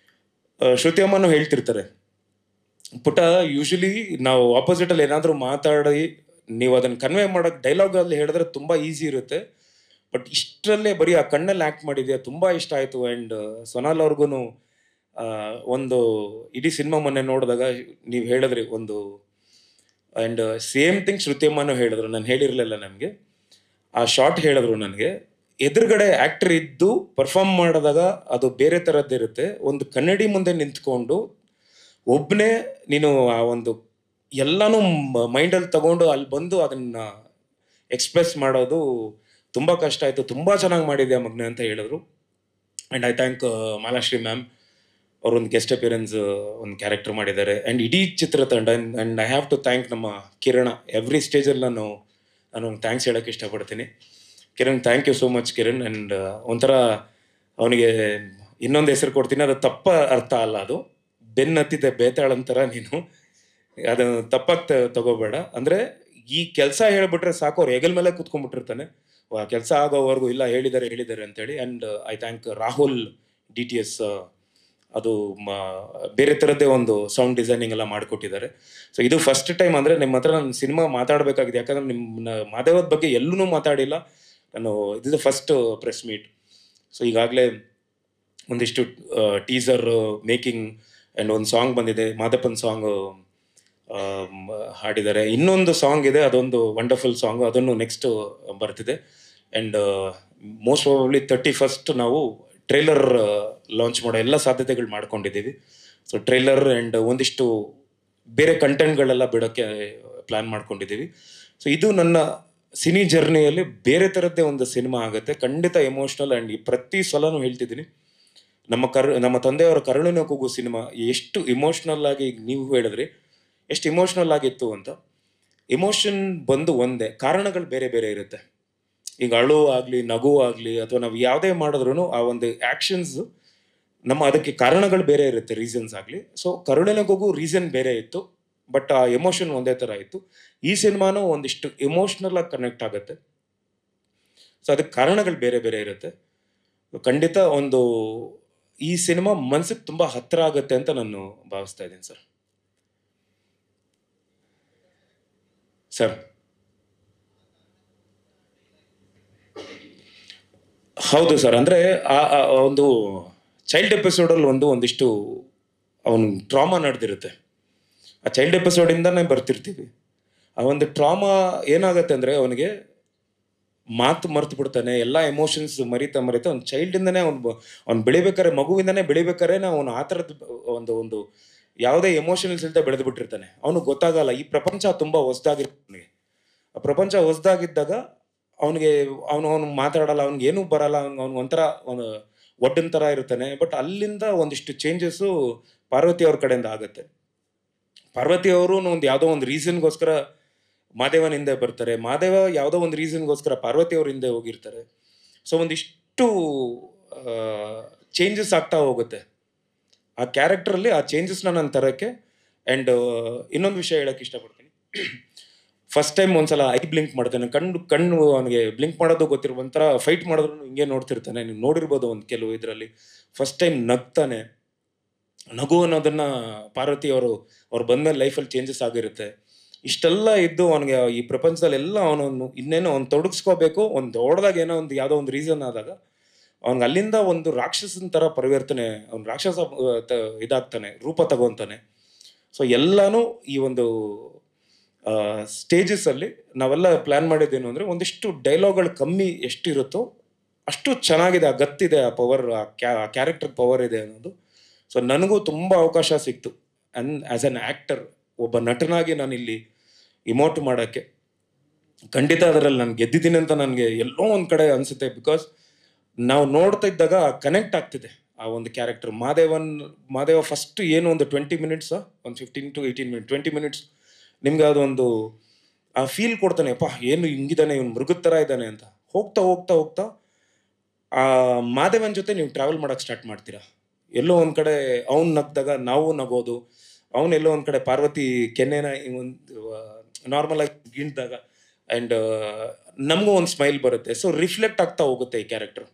ಶ್ರುತಿಯಮ್ಮನೂ ಹೇಳ್ತಿರ್ತಾರೆ, ಪುಟ ಯೂಶಲಿ ನಾವು ಆಪೋಸಿಟಲ್ಲಿ ಏನಾದರೂ ಮಾತಾಡಿ ನೀವು ಅದನ್ನು ಕನ್ವೆ ಮಾಡೋಕ್ಕೆ ಡೈಲಾಗಲ್ಲಿ ಹೇಳಿದ್ರೆ ತುಂಬ ಈಸಿ ಇರುತ್ತೆ, ಬಟ್ ಇಷ್ಟರಲ್ಲೇ ಬರೀ ಆ ಕಣ್ಣಲ್ಲಿ ಆ್ಯಕ್ಟ್ ಮಾಡಿದ್ಯಾ, ತುಂಬ ಇಷ್ಟ ಆಯಿತು. ಆ್ಯಂಡ್ ಸೋನಾಲ್ ಅವ್ರಿಗೂ ಒಂದು ಇಡೀ ಸಿನಿಮಾ ಮೊನ್ನೆ ನೋಡಿದಾಗ ನೀವು ಹೇಳಿದ್ರಿ ಒಂದು, ಆ್ಯಂಡ್ ಸೇಮ್ ಥಿಂಗ್ ಶ್ರುತಿಯಮ್ಮನೂ ಹೇಳಿದ್ರು, ನಾನು ಹೇಳಿರಲಿಲ್ಲ ನಮಗೆ ಆ ಶಾರ್ಟ್ ಹೇಳಿದ್ರು ನನಗೆ, ಎದುರುಗಡೆ ಆ್ಯಕ್ಟರ್ ಇದ್ದು ಪರ್ಫಾರ್ಮ್ ಮಾಡಿದಾಗ ಅದು ಬೇರೆ ಥರದ್ದಿರುತ್ತೆ. ಒಂದು ಕನ್ನಡಿ ಮುಂದೆ ನಿಂತ್ಕೊಂಡು ಒಬ್ಬನೇ ನೀನು ಆ ಒಂದು ಎಲ್ಲನೂ ಮೈಂಡಲ್ಲಿ ತಗೊಂಡು ಅಲ್ಲಿ ಬಂದು ಅದನ್ನು ಎಕ್ಸ್ಪ್ರೆಸ್ ಮಾಡೋದು ತುಂಬ ಕಷ್ಟ ಆಯಿತು, ತುಂಬ ಚೆನ್ನಾಗಿ ಮಾಡಿದ್ಯಾ ಮಗ್ನೆ ಅಂತ ಹೇಳಿದ್ರು. And I thank Malashri ma'am, ಅವರೊಂದು ಗೆಸ್ಟ್ ಅಪಿಯರೆನ್ಸ್ ಒಂದು ಕ್ಯಾರೆಕ್ಟರ್ ಮಾಡಿದ್ದಾರೆ. ಆ್ಯಂಡ್ ಇಡೀ ಚಿತ್ರತಂಡ, and I have to thank ನಮ್ಮ ಕಿರಣ. ಎವ್ರಿ ಸ್ಟೇಜಲ್ಲಿ ನಾನು ಒಂದು ಥ್ಯಾಂಕ್ಸ್ ಹೇಳೋಕ್ಕೆ ಇಷ್ಟಪಡ್ತೀನಿ. Kiran, thank you so much Kiran. And ಒಂಥರ ಅವನಿಗೆ ಇನ್ನೊಂದು ಹೆಸರು ಕೊಡ್ತೀನಿ, ಅದು ತಪ್ಪ ಅರ್ಥ ಅಲ್ಲ, ಅದು ಬೆನ್ನತ್ತಿದ್ದೆ ಬೇತಾಳಂತರ ನೀನು, ಅದನ್ನು ತಪ್ಪಾಗಿ ತಗೋಬೇಡ. ಅಂದರೆ ಈ ಕೆಲಸ ಹೇಳಿಬಿಟ್ರೆ ಸಾಕು, ಅವ್ರು ಹೆಗಲ್ ಮೇಲೆ ಕೂತ್ಕೊಂಡ್ಬಿಟ್ಟಿರ್ತಾನೆ, ಆ ಕೆಲಸ ಆಗೋವರೆಗೂ ಇಲ್ಲ ಹೇಳಿದ್ದಾರೆ ಅಂತೇಳಿ. And I thank Rahul DTS, ಅದು ಬೇರೆ ಥರದ್ದೇ ಒಂದು ಸೌಂಡ್ ಡಿಸೈನಿಂಗ್ ಎಲ್ಲ ಮಾಡಿಕೊಟ್ಟಿದ್ದಾರೆ. ಸೊ ಇದು ಫಸ್ಟ್ ಟೈಮ್ ಅಂದರೆ ನಿಮ್ಮ ಹತ್ರ ನಾನು ಸಿನಿಮಾ ಮಾತಾಡಬೇಕಾಗಿದೆ, ಯಾಕಂದರೆ ನಿಮ್ಮ ಮಾದೇವದ ಬಗ್ಗೆ ಎಲ್ಲೂ ಮಾತಾಡಿಲ್ಲ ನಾನು. ಇದು ಫಸ್ಟ್ ಪ್ರೆಸ್ ಮೀಟ್. ಸೊ ಈಗಾಗಲೇ ಒಂದಿಷ್ಟು ಟೀಸರ್ ಮೇಕಿಂಗ್ ಆ್ಯಂಡ್ ಒಂದು ಸಾಂಗ್ ಬಂದಿದೆ, ಮಾದಪ್ಪನ ಸಾಂಗು ಹಾಡಿದ್ದಾರೆ. ಇನ್ನೊಂದು ಸಾಂಗ್ ಇದೆ, ಅದೊಂದು ವಂಡರ್ಫುಲ್ ಸಾಂಗು, ಅದನ್ನು ನೆಕ್ಸ್ಟ್ ಬರ್ತಿದೆ. ಆ್ಯಂಡ್ ಮೋಸ್ಟ್ ಪ್ರಾಬಬ್ಲಿ 31st ನಾವು ಟ್ರೈಲರ್ ಲಾಂಚ್ ಮಾಡೋ ಎಲ್ಲ ಸಾಧ್ಯತೆಗಳು ಮಾಡ್ಕೊಂಡಿದ್ದೀವಿ. ಸೊ ಟ್ರೈಲರ್ ಆ್ಯಂಡ್ ಒಂದಿಷ್ಟು ಬೇರೆ ಕಂಟೆಂಟ್ಗಳೆಲ್ಲ ಬಿಡೋಕ್ಕೆ ಪ್ಲ್ಯಾನ್ ಮಾಡ್ಕೊಂಡಿದ್ದೀವಿ. ಸೊ ಇದು ನನ್ನ ಸಿನಿ ಜರ್ನಿಯಲ್ಲಿ ಬೇರೆ ಥರದ್ದೇ ಒಂದು ಸಿನಿಮಾ ಆಗುತ್ತೆ, ಖಂಡಿತ ಎಮೋಷ್ನಲ್. ಆ್ಯಂಡ್ ಪ್ರತಿ ಸಲನೂ ಹೇಳ್ತಿದ್ದೀನಿ, ನಮ್ಮ ತಂದೆಯವರ ಕರುಳಿನ ಕೂಗು ಸಿನಿಮಾ ಎಷ್ಟು ಇಮೋಷ್ನಲ್ ಆಗಿ, ನೀವು ಹೇಳಿದ್ರಿ ಎಷ್ಟು ಇಮೋಷ್ನಲ್ ಆಗಿತ್ತು ಅಂತ. ಇಮೋಷನ್ ಬಂದು ಒಂದೇ, ಕಾರಣಗಳು ಬೇರೆ ಬೇರೆ ಇರುತ್ತೆ. ಈಗ ಅಳು ಆಗಲಿ, ನಗು ಆಗಲಿ, ಅಥವಾ ನಾವು ಯಾವುದೇ ಮಾಡಿದ್ರೂ ಆ ಒಂದು ಆ್ಯಕ್ಷನ್ಸ್ ಅದಕ್ಕೆ ಕಾರಣಗಳು ಬೇರೆ ಇರುತ್ತೆ, ರೀಸನ್ಸ್ ಆಗಲಿ. ಸೊ ಕರುಳಿನ ಕೂಗು ರೀಸನ್ ಬೇರೆ ಇತ್ತು, ಬಟ್ ಆ ಎಮೋಷನ್ ಒಂದೇ ಥರ ಇತ್ತು. ಈ ಸಿನಿಮಾನೂ ಒಂದಿಷ್ಟು ಎಮೋಷ್ನಲ್ ಆಗಿ ಕನೆಕ್ಟ್ ಆಗುತ್ತೆ. ಸೊ ಅದಕ್ಕೆ ಕಾರಣಗಳು ಬೇರೆ ಬೇರೆ ಇರುತ್ತೆ. ಖಂಡಿತ ಈ ಸಿನಿಮಾ ಮನ್ಸಿಗೆ ತುಂಬ ಹತ್ತಿರ ಆಗುತ್ತೆ ಅಂತ ನಾನು ಭಾವಿಸ್ತಾ ಇದ್ದೀನಿ ಸರ್. ಹೌದು ಸರ್, ಅಂದರೆ ಒಂದು ಚೈಲ್ಡ್ ಎಪಿಸೋಡಲ್ಲಿ ಒಂದಿಷ್ಟು ಅವನು ಟ್ರಾಮಾ ನಡೆದಿರುತ್ತೆ. ಆ ಚೈಲ್ಡ್ ಎಪಿಸೋಡಿಂದನೇ ಬರ್ತಿರ್ತೀವಿ. ಆ ಒಂದು ಟ್ರಾಮಾ ಏನಾಗುತ್ತೆ ಅಂದರೆ ಅವನಿಗೆ ಮಾತು ಮರ್ತು ಬಿಡ್ತಾನೆ, ಎಲ್ಲ ಎಮೋಷನ್ಸ್ ಮರಿತಾ ಅವ್ನು ಚೈಲ್ಡಿಂದನೇ ಅವ್ನು ಬೆಳಿಬೇಕಾರೆ, ಮಗುವಿಂದನೇ ಬೆಳಿಬೇಕಾರೆ ಅವನು ಆ ಥರದ್ದು ಒಂದು ಯಾವುದೇ ಎಮೋಷನ್ಸ್ ಇಲ್ಲದೆ ಬೆಳೆದು ಬಿಟ್ಟಿರ್ತಾನೆ. ಅವನಿಗೆ ಗೊತ್ತಾಗಲ್ಲ ಈ ಪ್ರಪಂಚ ತುಂಬ ಹೊಸದಾಗಿರ್ತಾನೆ. ಆ ಪ್ರಪಂಚ ಹೊಸದಾಗಿದ್ದಾಗ ಅವನು ಮಾತಾಡಲ್ಲ, ಏನೂ ಬರಲ್ಲ, ಅವ್ನು ಒಂಥರ ಒಡ್ಡನ್ ಥರ ಇರ್ತಾನೆ. ಬಟ್ ಅಲ್ಲಿಂದ ಒಂದಿಷ್ಟು ಚೇಂಜಸ್ಸು ಪಾರ್ವತಿ ಅವ್ರ ಕಡೆಯಿಂದ ಆಗುತ್ತೆ. ಪಾರ್ವತಿ ಅವರು ಯಾವುದೋ ಒಂದು ರೀಸನ್ಗೋಸ್ಕರ ಮಾದೇವನ ಹಿಂದೆ ಬರ್ತಾರೆ, ಮಾದೇವ ಯಾವುದೋ ಒಂದು ರೀಸನ್ಗೋಸ್ಕರ ಪಾರ್ವತಿ ಅವ್ರ ಹಿಂದೆ ಹೋಗಿರ್ತಾರೆ. ಸೊ ಒಂದಿಷ್ಟು ಚೇಂಜಸ್ ಆಗ್ತಾ ಹೋಗುತ್ತೆ ಆ ಕ್ಯಾರೆಕ್ಟ್ರಲ್ಲಿ. ಆ ಚೇಂಜಸ್ನ ನಾನು ತರೋಕ್ಕೆ. ಆ್ಯಂಡ್ ಇನ್ನೊಂದು ವಿಷಯ ಹೇಳೋಕ್ಕೆ ಇಷ್ಟಪಡ್ತೀನಿ. ಫಸ್ಟ್ ಟೈಮ್ ಒಂದ್ಸಲ ಐ ಬ್ಲಿಂಕ್ ಮಾಡ್ತಾನೆ, ಕಣ್ಣು ಅವನಿಗೆ ಬ್ಲಿಂಕ್ ಮಾಡೋದು ಗೊತ್ತಿರೋ, ಒಂಥರ ಫೈಟ್ ಮಾಡಿದ್ರು ಹಿಂಗೆ ನೋಡ್ತಿರ್ತಾನೆ, ನೀವು ನೋಡಿರ್ಬೋದು ಒಂದು ಕೆಲವು ಇದರಲ್ಲಿ. ಫಸ್ಟ್ ಟೈಮ್ ನಗ್ತಾನೆ. ನಗು ಅನ್ನೋದನ್ನು ಪಾರ್ವತಿ ಅವ್ರು ಬಂದಮೇಲೆ ಲೈಫಲ್ಲಿ ಚೇಂಜಸ್ ಆಗಿರುತ್ತೆ. ಇಷ್ಟೆಲ್ಲ ಇದ್ದು ಅವನಿಗೆ ಈ ಪ್ರಪಂಚದಲ್ಲಿ ಎಲ್ಲ ಇನ್ನೇನೋ ತೊಡಗಿಸ್ಕೋಬೇಕು, ದೊಡ್ಡದಾಗ ಏನೋ ಯಾವುದೋ ಒಂದು ರೀಸನ್ ಆದಾಗ ಅವ್ನಿಗೆ ಅಲ್ಲಿಂದ ಒಂದು ರಾಕ್ಷಸನ ಥರ ಪರಿವರ್ತನೆ, ಅವ್ನು ರಾಕ್ಷಸ ಇದಾಗ್ತಾನೆ, ರೂಪ ತಗೊತಾನೆ. ಸೊ ಎಲ್ಲನೂ ಈ ಒಂದು ಸ್ಟೇಜಸಲ್ಲಿ ನಾವೆಲ್ಲ ಪ್ಲ್ಯಾನ್ ಮಾಡಿದ್ದೇನು ಅಂದರೆ, ಒಂದಿಷ್ಟು ಡೈಲಾಗ್ಗಳು ಕಮ್ಮಿ ಎಷ್ಟಿರುತ್ತೋ ಅಷ್ಟು ಚೆನ್ನಾಗಿದೆ, ಆ ಗತ್ತಿದೆ, ಆ ಪವರ್, ಆ ಕ್ಯಾರೆಕ್ಟರ್ ಪವರ್ ಇದೆ ಅನ್ನೋದು. ಸೊ ನನಗೂ ತುಂಬ ಅವಕಾಶ ಸಿಕ್ತು ಆ್ಯಸ್ ಅನ್ ಆ್ಯಕ್ಟರ್, ಒಬ್ಬ ನಟನಾಗಿ ನಾನು ಇಲ್ಲಿ ಇಮೋಟ್ ಮಾಡೋಕ್ಕೆ. ಖಂಡಿತ ಅದರಲ್ಲಿ ನಾನು ಗೆದ್ದಿದ್ದೀನಿ ಅಂತ ನನಗೆ ಎಲ್ಲೋ ಒಂದು ಕಡೆ ಅನಿಸುತ್ತೆ. ಬಿಕಾಸ್ ನಾವು ನೋಡ್ತಾ ಇದ್ದಾಗ ಕನೆಕ್ಟ್ ಆಗ್ತಿದೆ ಆ ಒಂದು ಕ್ಯಾರೆಕ್ಟರ್. ಮಾದೇವ ಫಸ್ಟ್ ಏನು ಒಂದು 20 ಮಿನಿಟ್ಸ್, ಒಂದು 15 to 18 ಮಿನಿಟ್, 20 ಮಿನಿಟ್ಸ್ ನಿಮ್ಗೆ ಅದೊಂದು ಆ ಫೀಲ್ ಕೊಡ್ತಾನೆ. ಅಪ್ಪ ಏನು ಹಿಂಗಿದ್ದಾನೆ, ಇವ್ನು ಮೃಗದ ಥರ ಇದ್ದಾನೆ ಅಂತ. ಹೋಗ್ತಾ ಹೋಗ್ತಾ ಹೋಗ್ತಾ ಆ ಮಾದೇವನ್ ಜೊತೆ ನೀವು ಟ್ರಾವೆಲ್ ಮಾಡೋಕ್ಕೆ ಸ್ಟಾರ್ಟ್ ಮಾಡ್ತೀರಾ. ಎಲ್ಲೋ ಒಂದು ಕಡೆ ಅವ್ನು ನಗ್ದಾಗ ನಾವು ನಗೋದು, ಅವನೆಲ್ಲೋ ಒಂದು ಕಡೆ ಪಾರ್ವತಿ ಕೆನ್ನೆನ ಒಂದು ನಾರ್ಮಲ್ ಆಗಿ ಗಿಂಡ್ದಾಗ ಆ್ಯಂಡ್ ನಮಗೂ ಒಂದು ಸ್ಮೈಲ್ ಬರುತ್ತೆ. ಸೊ ರಿಫ್ಲೆಕ್ಟ್ ಆಗ್ತಾ ಹೋಗುತ್ತೆ ಈ ಕ್ಯಾರೆಕ್ಟರ್.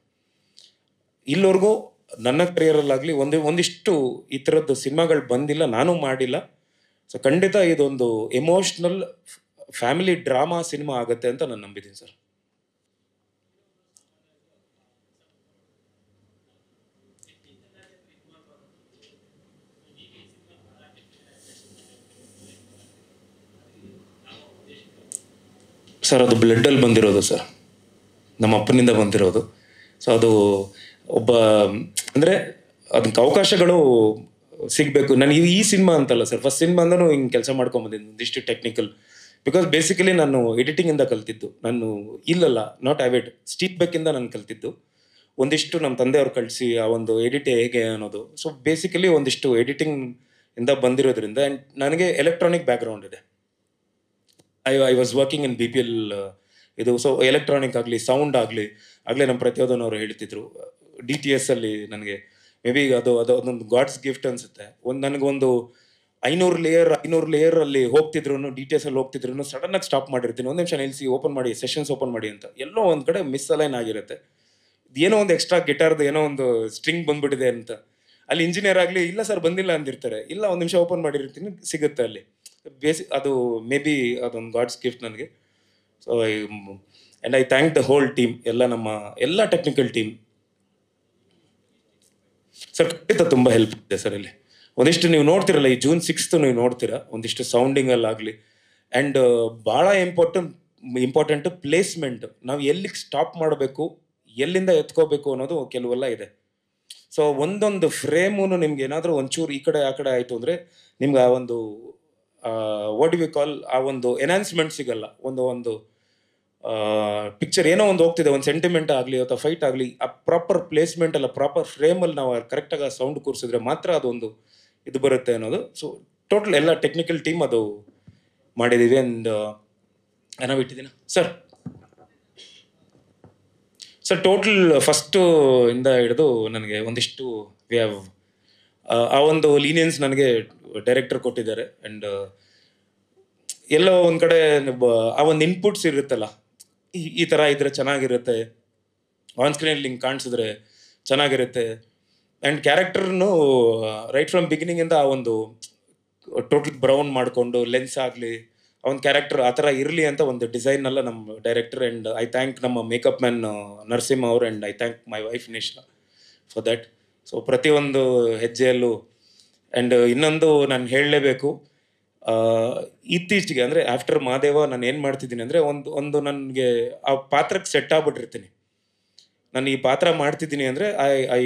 ಇಲ್ಲಿವರೆಗೂ ನನ್ನ ಕರಿಯರಲ್ಲಾಗಲಿ ಒಂದಿಷ್ಟು ಈ ಥರದ್ದು ಸಿನಿಮಾಗಳು ಬಂದಿಲ್ಲ, ನಾನು ಮಾಡಿಲ್ಲ. ಸೊ ಖಂಡಿತ ಇದೊಂದು ಎಮೋಷ್ನಲ್ ಫ್ಯಾಮಿಲಿ ಡ್ರಾಮಾ ಸಿನಿಮಾ ಆಗುತ್ತೆ ಅಂತ ನಾನು ನಂಬಿದ್ದೀನಿ ಸರ್. ಸರ್ ಅದು ಬ್ಲಡ್ಡಲ್ಲಿ ಬಂದಿರೋದು ಸರ್, ನಮ್ಮ ಅಪ್ಪನಿಂದ ಬಂದಿರೋದು. ಸೊ ಅದು ಒಬ್ಬ ಅಂದರೆ ಅದಕ್ಕೆ ಅವಕಾಶಗಳು ಸಿಗಬೇಕು. ನನಗೆ ಈ ಸಿನಿಮಾ ಅಂತಲ್ಲ ಸರ್, ಫಸ್ಟ್ ಸಿನಿಮಾ ಅಂದೂ ಹಿಂಗೆ ಕೆಲಸ ಮಾಡ್ಕೊಂಬಂದಿದ್ದು ಒಂದಿಷ್ಟು ಟೆಕ್ನಿಕಲ್. ಬಿಕಾಸ್ ಬೇಸಿಕಲಿ ನಾನು ಎಡಿಟಿಂಗಿಂದ ಕಲ್ತಿದ್ದು. ನಾನು ಇಲ್ಲಲ್ಲ ನಾಟ್ ಹ್ಯಾವ್ ಸ್ಟೀಪ್ ಬೇಕಿಂದ ನಾನು ಕಲ್ತಿದ್ದು. ಒಂದಿಷ್ಟು ನಮ್ಮ ತಂದೆಯವ್ರು ಕಳಿಸಿ ಆ ಒಂದು ಎಡಿಟ್ ಹೇಗೆ ಅನ್ನೋದು. ಸೊ ಬೇಸಿಕಲಿ ಒಂದಿಷ್ಟು ಎಡಿಟಿಂಗ್ ಇಂದ ಬಂದಿರೋದ್ರಿಂದ ಆ್ಯಂಡ್ ನನಗೆ ಎಲೆಕ್ಟ್ರಾನಿಕ್ ಬ್ಯಾಕ್ಗ್ರೌಂಡ್ ಇದೆ. I was working in BPL ಇದು. ಸೊ ಎಲೆಕ್ಟ್ರಾನಿಕ್ ಆಗಲಿ ಸೌಂಡ್ ಆಗಲಿ, ಆಗಲೇ ನಮ್ಮ ಪ್ರತಿಯೋಧನ್ ಅವರು ಹೇಳ್ತಿದ್ರು DTS ಅಲ್ಲಿ ನನಗೆ ಮೇ ಬಿ ಅದೊಂದು ಗಾಡ್ಸ್ ಗಿಫ್ಟ್ ಅನಿಸುತ್ತೆ. ನನಗೊಂದು 500 ಲೇಯರ್ ಅಲ್ಲಿ ಹೋಗ್ತಿದ್ರು, DTS ಅಲ್ಲಿ ಹೋಗ್ತಿದ್ರು, ಸಡನ್ನಾಗಿ ಸ್ಟಾಪ್ ಮಾಡಿರ್ತೀನಿ, ಒಂದು ನಿಮಿಷ ನಿಲ್ಲಿಸಿ ಓಪನ್ ಮಾಡಿ, ಸೆಷನ್ಸ್ ಓಪನ್ ಮಾಡಿ ಅಂತ. ಎಲ್ಲೋ ಒಂದು ಕಡೆ ಮಿಸ್ ಅಲೈನ್ ಆಗಿರುತ್ತೆ. ಏನೋ ಒಂದು ಎಕ್ಸ್ಟ್ರಾ ಗಿಟಾರ್ದು ಏನೋ ಒಂದು ಸ್ಟ್ರಿಂಗ್ ಬಂದ್ಬಿಟ್ಟಿದೆ ಅಂತ. ಅಲ್ಲಿ ಇಂಜಿನಿಯರ್ ಆಗಲಿ ಇಲ್ಲ ಸರ್ ಬಂದಿಲ್ಲ ಅಂದಿರ್ತಾರೆ, ಇಲ್ಲ ಒಂದು ನಿಮಿಷ ಓಪನ್ ಮಾಡಿರ್ತೀನಿ ಸಿಗುತ್ತೆ ಅಲ್ಲಿ. ಅದು ಮೇ ಬಿ ಅದೊಂದು ಗಾಡ್ಸ್ ಗಿಫ್ಟ್ ನನಗೆ. So I thank the whole team, ಎಲ್ಲ ಟೆಕ್ನಿಕಲ್ ಟೀಮ್. ಸರ್ ಖಂಡಿತ ತುಂಬ ಹೆಲ್ಪ್ ಇದೆ ಸರ್. ಇಲ್ಲಿ ಒಂದಿಷ್ಟು ನೀವು ನೋಡ್ತಿರಲ್ಲ, ಈ June 6th ನೀವು ನೋಡ್ತೀರಾ, ಒಂದಿಷ್ಟು ಸೌಂಡಿಂಗಲ್ಲಾಗಲಿ ಆ್ಯಂಡ್ ಭಾಳ ಇಂಪಾರ್ಟೆಂಟ್ ಪ್ಲೇಸ್ಮೆಂಟ್. ನಾವು ಎಲ್ಲಿಗೆ ಸ್ಟಾಪ್ ಮಾಡಬೇಕು, ಎಲ್ಲಿಂದ ಎತ್ಕೋಬೇಕು ಅನ್ನೋದು ಕೆಲವೆಲ್ಲ ಇದೆ. ಸೊ ಒಂದೊಂದು ಫ್ರೇಮು ನಿಮ್ಗೆ ಏನಾದರೂ ಒಂಚೂರು ಈ ಕಡೆ ಆ ಕಡೆ ಆಯಿತು ಅಂದರೆ ನಿಮ್ಗೆ ಆ ಒಂದು ವಾಟ್ ಡು ವಿ ಕಾಲ್, ಆ ಒಂದು ಎನ್ಹಾನ್ಸ್ಮೆಂಟ್ ಸಿಗಲ್ಲ. ಒಂದು ಪಿಕ್ಚರ್ ಏನೋ ಒಂದು ಹೋಗ್ತಿದೆ, ಒಂದು ಸೆಂಟಿಮೆಂಟ್ ಆಗಲಿ ಅಥವಾ ಫೈಟ್ ಆಗಲಿ, ಆ ಪ್ರಾಪರ್ ಪ್ಲೇಸ್ಮೆಂಟ್ ಅಲ್ಲ, ಪ್ರಾಪರ್ ಫ್ರೇಮಲ್ಲಿ ನಾವು ಕರೆಕ್ಟಾಗಿ ಆ ಸೌಂಡ್ ಕೂರಿಸಿದ್ರೆ ಮಾತ್ರ ಅದೊಂದು ಇದು ಬರುತ್ತೆ ಅನ್ನೋದು. ಸೊ ಟೋಟಲ್ ಎಲ್ಲ ಟೆಕ್ನಿಕಲ್ ಟೀಮ್ ಅದು ಮಾಡಿದ್ದೀವಿ. ಆ್ಯಂಡ್ ನಾವು ಇಟ್ಟಿದ್ದೀನ ಸರ್ ಟೋಟಲ್ ಫಸ್ಟು ಇಂದ ಹಿಡಿದು ನನಗೆ ಒಂದಿಷ್ಟು ವಿ ಹ್ಯಾವ್ ಆ ಒಂದು ಲೀನಿಯನ್ಸ್ ನನಗೆ ಡೈರೆಕ್ಟರ್ ಕೊಟ್ಟಿದ್ದಾರೆ. ಆ್ಯಂಡ್ ಎಲ್ಲೋ ಒಂದು ಕಡೆ ಆ ಒಂದು ಇನ್ಪುಟ್ಸ್ ಇರುತ್ತಲ್ಲ, ಈ ಥರ ಇದ್ರೆ ಚೆನ್ನಾಗಿರುತ್ತೆ, ಆನ್ ಸ್ಕ್ರೀನಲ್ಲಿ ಹಿಂಗೆ ಕಾಣಿಸಿದ್ರೆ ಚೆನ್ನಾಗಿರುತ್ತೆ. ಆ್ಯಂಡ್ ಕ್ಯಾರೆಕ್ಟರ್ನು ರೈಟ್ ಫ್ರಮ್ ಬಿಗಿನಿಂಗಿಂದ ಆ ಒಂದು ಟೋಟಲ್ ಬ್ರೌನ್ ಮಾಡಿಕೊಂಡು ಲೆನ್ಸ್ ಆಗಲಿ ಆ ಒಂದು ಕ್ಯಾರೆಕ್ಟರ್ ಆ ಥರ ಇರಲಿ ಅಂತ ಒಂದು ಡಿಸೈನೆಲ್ಲ ನಮ್ಮ ಡೈರೆಕ್ಟರ್. ಆ್ಯಂಡ್ ಐ ಥ್ಯಾಂಕ್ ನಮ್ಮ ಮೇಕಪ್ ಮ್ಯಾನ್ ನರಸಿಂಹ ಅವರು, and I thank my wife Nisha for that. So ಪ್ರತಿಯೊಂದು ಹೆಜ್ಜೆಯಲ್ಲೂ. ಆ್ಯಂಡ್ ಇನ್ನೊಂದು ನಾನು ಹೇಳಲೇಬೇಕು, ಇತ್ತೀಚೆಗೆ ಅಂದರೆ ಆಫ್ಟರ್ ಮಾದೇವ ನಾನು ಏನು ಮಾಡ್ತಿದ್ದೀನಿ ಅಂದರೆ ಒಂದು ನನಗೆ ಆ ಪಾತ್ರಕ್ಕೆ ಸೆಟ್ ಆಗ್ಬಿಟ್ಟಿರ್ತೀನಿ. ನಾನು ಈ ಪಾತ್ರ ಮಾಡ್ತಿದ್ದೀನಿ ಅಂದರೆ ಐ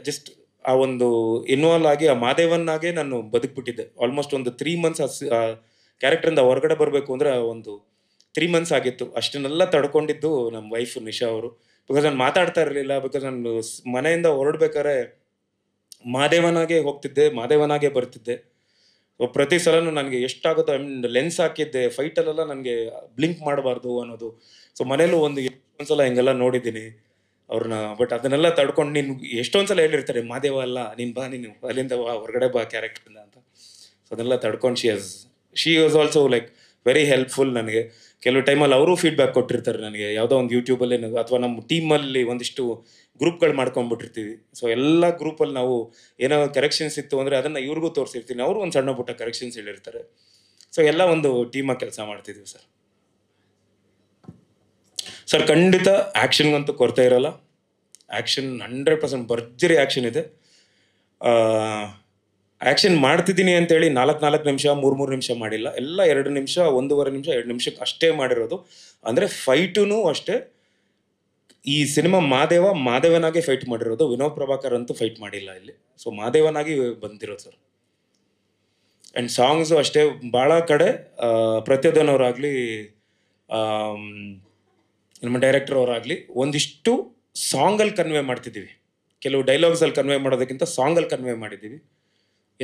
ಜಸ್ಟ್ ಆ ಒಂದು ಇನ್ವಾಲ್ವ್ ಆಗಿ ಆ ಮಾದೇವನ್ನಾಗೆ ನಾನು ಬದುಕ್ಬಿಟ್ಟಿದ್ದೆ. ಆಲ್ಮೋಸ್ಟ್ ಒಂದು 3 months ಆ ಕ್ಯಾರೆಕ್ಟ್ರಿಂದ ಹೊರಗಡೆ ಬರಬೇಕು ಅಂದರೆ ಒಂದು 3 months ಆಗಿತ್ತು. ಅಷ್ಟನ್ನೆಲ್ಲ ತಡ್ಕೊಂಡಿದ್ದು ನಮ್ಮ ವೈಫ್ ನಿಶಾ ಅವರು. ಬಿಕಾಸ್ ನಾನು ಮಾತಾಡ್ತಾ ಇರಲಿಲ್ಲ. ಬಿಕಾಸ್ ನಾನು ಮನೆಯಿಂದ ಹೊರಡ್ಬೇಕಾದ್ರೆ ಮಾದೇವನಾಗೆ ಹೋಗ್ತಿದ್ದೆ, ಮಾದೇವನಾಗೆ ಬರ್ತಿದ್ದೆ. ಪ್ರತಿ ಸಲನೂ ನನಗೆ ಎಷ್ಟಾಗುತ್ತೋ ಲೆನ್ಸ್ ಹಾಕಿದ್ದೆ. ಫೈಟಲ್ಲೆಲ್ಲ ನನಗೆ ಬ್ಲಿಂಕ್ ಮಾಡಬಾರ್ದು ಅನ್ನೋದು. ಸೊ ಮನೇಲೂ ಒಂದ್ಸಲ ಹಿಂಗೆಲ್ಲ ನೋಡಿದ್ದೀನಿ ಅವ್ರನ್ನ. ಬಟ್ ಅದನ್ನೆಲ್ಲ ತಡ್ಕೊಂಡು ನೀನು ಎಷ್ಟೊಂದ್ಸಲ ಹೇಳಿರ್ತಾರೆ, ಮಾದೇವ ಅಲ್ಲ ನೀನು ಬಾ, ನೀನು ಅಲ್ಲಿಂದ ಬಾ, ಹೊರಗಡೆ ಬಾ ಕ್ಯಾರೆಕ್ಟ್ರಿಂದ ಅಂತ. ಸೊ ಅದನ್ನೆಲ್ಲ ತಡ್ಕೊಂಡು she was also like very helpful ನನಗೆ. ಕೆಲವು ಟೈಮಲ್ಲಿ ಅವರು ಫೀಡ್ಬ್ಯಾಕ್ ಕೊಟ್ಟಿರ್ತಾರೆ ನನಗೆ, ಯಾವುದೋ ಒಂದು ಯೂಟ್ಯೂಬಲ್ಲಿ ಅಥವಾ ನಮ್ಮ ಟೀಮಲ್ಲಿ ಒಂದಿಷ್ಟು ಗ್ರೂಪ್ಗಳು ಮಾಡ್ಕೊಂಡ್ಬಿಟ್ಟಿರ್ತೀವಿ. ಸೊ ಎಲ್ಲ ಗ್ರೂಪಲ್ಲಿ ನಾವು ಏನೋ ಕರೆಕ್ಷನ್ಸ್ ಇತ್ತು ಅಂದರೆ ಅದನ್ನು ಇವ್ರಿಗೂ ತೋರಿಸಿರ್ತೀನಿ, ಅವರು ಒಂದು ಸಣ್ಣ ಪುಟ್ಟ ಕರೆಕ್ಷನ್ಸ್ ಹೇಳಿರ್ತಾರೆ. ಸೊ ಎಲ್ಲ ಒಂದು ಟೀಮಾಗಿ ಕೆಲಸ ಮಾಡ್ತಿದ್ದೀವಿ ಸರ್. ಖಂಡಿತ ಆ್ಯಕ್ಷನ್ಗಂತೂ ಕೊರತೆ ಇರೋಲ್ಲ. ಆ್ಯಕ್ಷನ್ 100% ಭರ್ಜರಿ ಆ್ಯಕ್ಷನ್ ಇದೆ. ಆ್ಯಕ್ಷನ್ ಮಾಡ್ತಿದ್ದೀನಿ ಅಂತೇಳಿ 4 ನಿಮಿಷ 3 ನಿಮಿಷ ಮಾಡಿಲ್ಲ. ಎಲ್ಲ 2 ನಿಮಿಷ 1.5 ನಿಮಿಷ 2 ನಿಮಿಷಕ್ಕೆ ಅಷ್ಟೇ ಮಾಡಿರೋದು. ಅಂದರೆ ಫೈಟೂ ಅಷ್ಟೇ. ಈ ಸಿನಿಮಾ ಮಾದೇವನಾಗೆ ಫೈಟ್ ಮಾಡಿರೋದು. ವಿನೋದ್ ಪ್ರಭಾಕರ್ ಅಂತೂ ಫೈಟ್ ಮಾಡಿಲ್ಲ ಇಲ್ಲಿ. ಸೊ ಮಾದೇವನಾಗಿ ಬಂದಿರೋದು ಸರ್. ಆ್ಯಂಡ್ ಸಾಂಗ್ಸು ಅಷ್ಟೇ. ಭಾಳ ಕಡೆ ಪ್ರತಿಯೋಧನ್ ಅವರಾಗಲಿ ನಮ್ಮ ಡೈರೆಕ್ಟರ್ ಅವರಾಗಲಿ ಒಂದಿಷ್ಟು ಸಾಂಗಲ್ಲಿ ಕನ್ವೆ ಮಾಡ್ತಿದ್ದೀವಿ. ಕೆಲವು ಡೈಲಾಗ್ಸಲ್ಲಿ ಕನ್ವೆ ಮಾಡೋದಕ್ಕಿಂತ ಸಾಂಗಲ್ಲಿ ಕನ್ವೆ ಮಾಡಿದ್ದೀವಿ.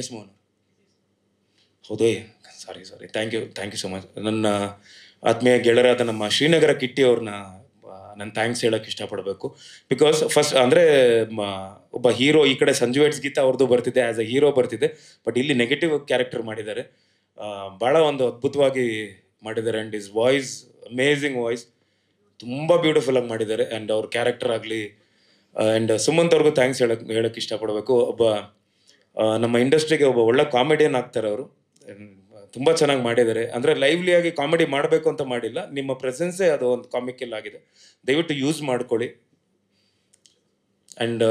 ಎಸ್ ಮೋಹನ್, ಹೌದೇ, sorry thank you so much. ನನ್ನ ಆತ್ಮೀಯ ಗೆಳೆಯರಾದ ನಮ್ಮ ಶ್ರೀನಗರ ಕಿಟ್ಟಿ ಅವ್ರನ್ನ ನಾನು ಥ್ಯಾಂಕ್ಸ್ ಹೇಳೋಕ್ಕೆ ಇಷ್ಟಪಡಬೇಕು. ಬಿಕಾಸ್ ಫಸ್ಟ್ ಅಂದರೆ ಒಬ್ಬ ಹೀರೋ, ಈ ಕಡೆ ಸಂಜು ವೆಟ್ಸ್ ಗೀತಾ ಅವ್ರದ್ದು ಬರ್ತಿದೆ, ಆ್ಯಸ್ ಅ ಹೀರೋ ಬರ್ತಿದೆ, ಬಟ್ ಇಲ್ಲಿ ನೆಗೆಟಿವ್ ಕ್ಯಾರೆಕ್ಟರ್ ಮಾಡಿದ್ದಾರೆ. ಭಾಳ ಒಂದು ಅದ್ಭುತವಾಗಿ ಮಾಡಿದ್ದಾರೆ. And is voice, amazing voice, ತುಂಬ ಬ್ಯೂಟಿಫುಲ್ಲಾಗಿ ಮಾಡಿದ್ದಾರೆ. ಆ್ಯಂಡ್ ಅವ್ರ ಕ್ಯಾರೆಕ್ಟರ್ ಆಗಲಿ, ಆ್ಯಂಡ್ ಸುಮಂತ್ ಅವ್ರಿಗೂ ಥ್ಯಾಂಕ್ಸ್ ಹೇಳೋಕ್ಕೆ ಇಷ್ಟಪಡಬೇಕು. ಒಬ್ಬ ನಮ್ಮ ಇಂಡಸ್ಟ್ರಿಗೆ ಒಬ್ಬ ಒಳ್ಳೆ ಕಾಮಿಡಿಯನ್ ಆಗ್ತಾರೆ ಅವರು. ತುಂಬ ಚೆನ್ನಾಗಿ ಮಾಡಿದ್ದಾರೆ. ಅಂದರೆ ಲೈವ್ಲಿಯಾಗಿ ಕಾಮಿಡಿ ಮಾಡಬೇಕು ಅಂತ ಮಾಡಿಲ್ಲ, ನಿಮ್ಮ ಪ್ರೆಸೆನ್ಸೇ ಅದು ಒಂದು ಕಾಮಿಕಲ್ ಆಗಿದೆ. ದಯವಿಟ್ಟು ಯೂಸ್ ಮಾಡ್ಕೊಳ್ಳಿ. ಆ್ಯಂಡ್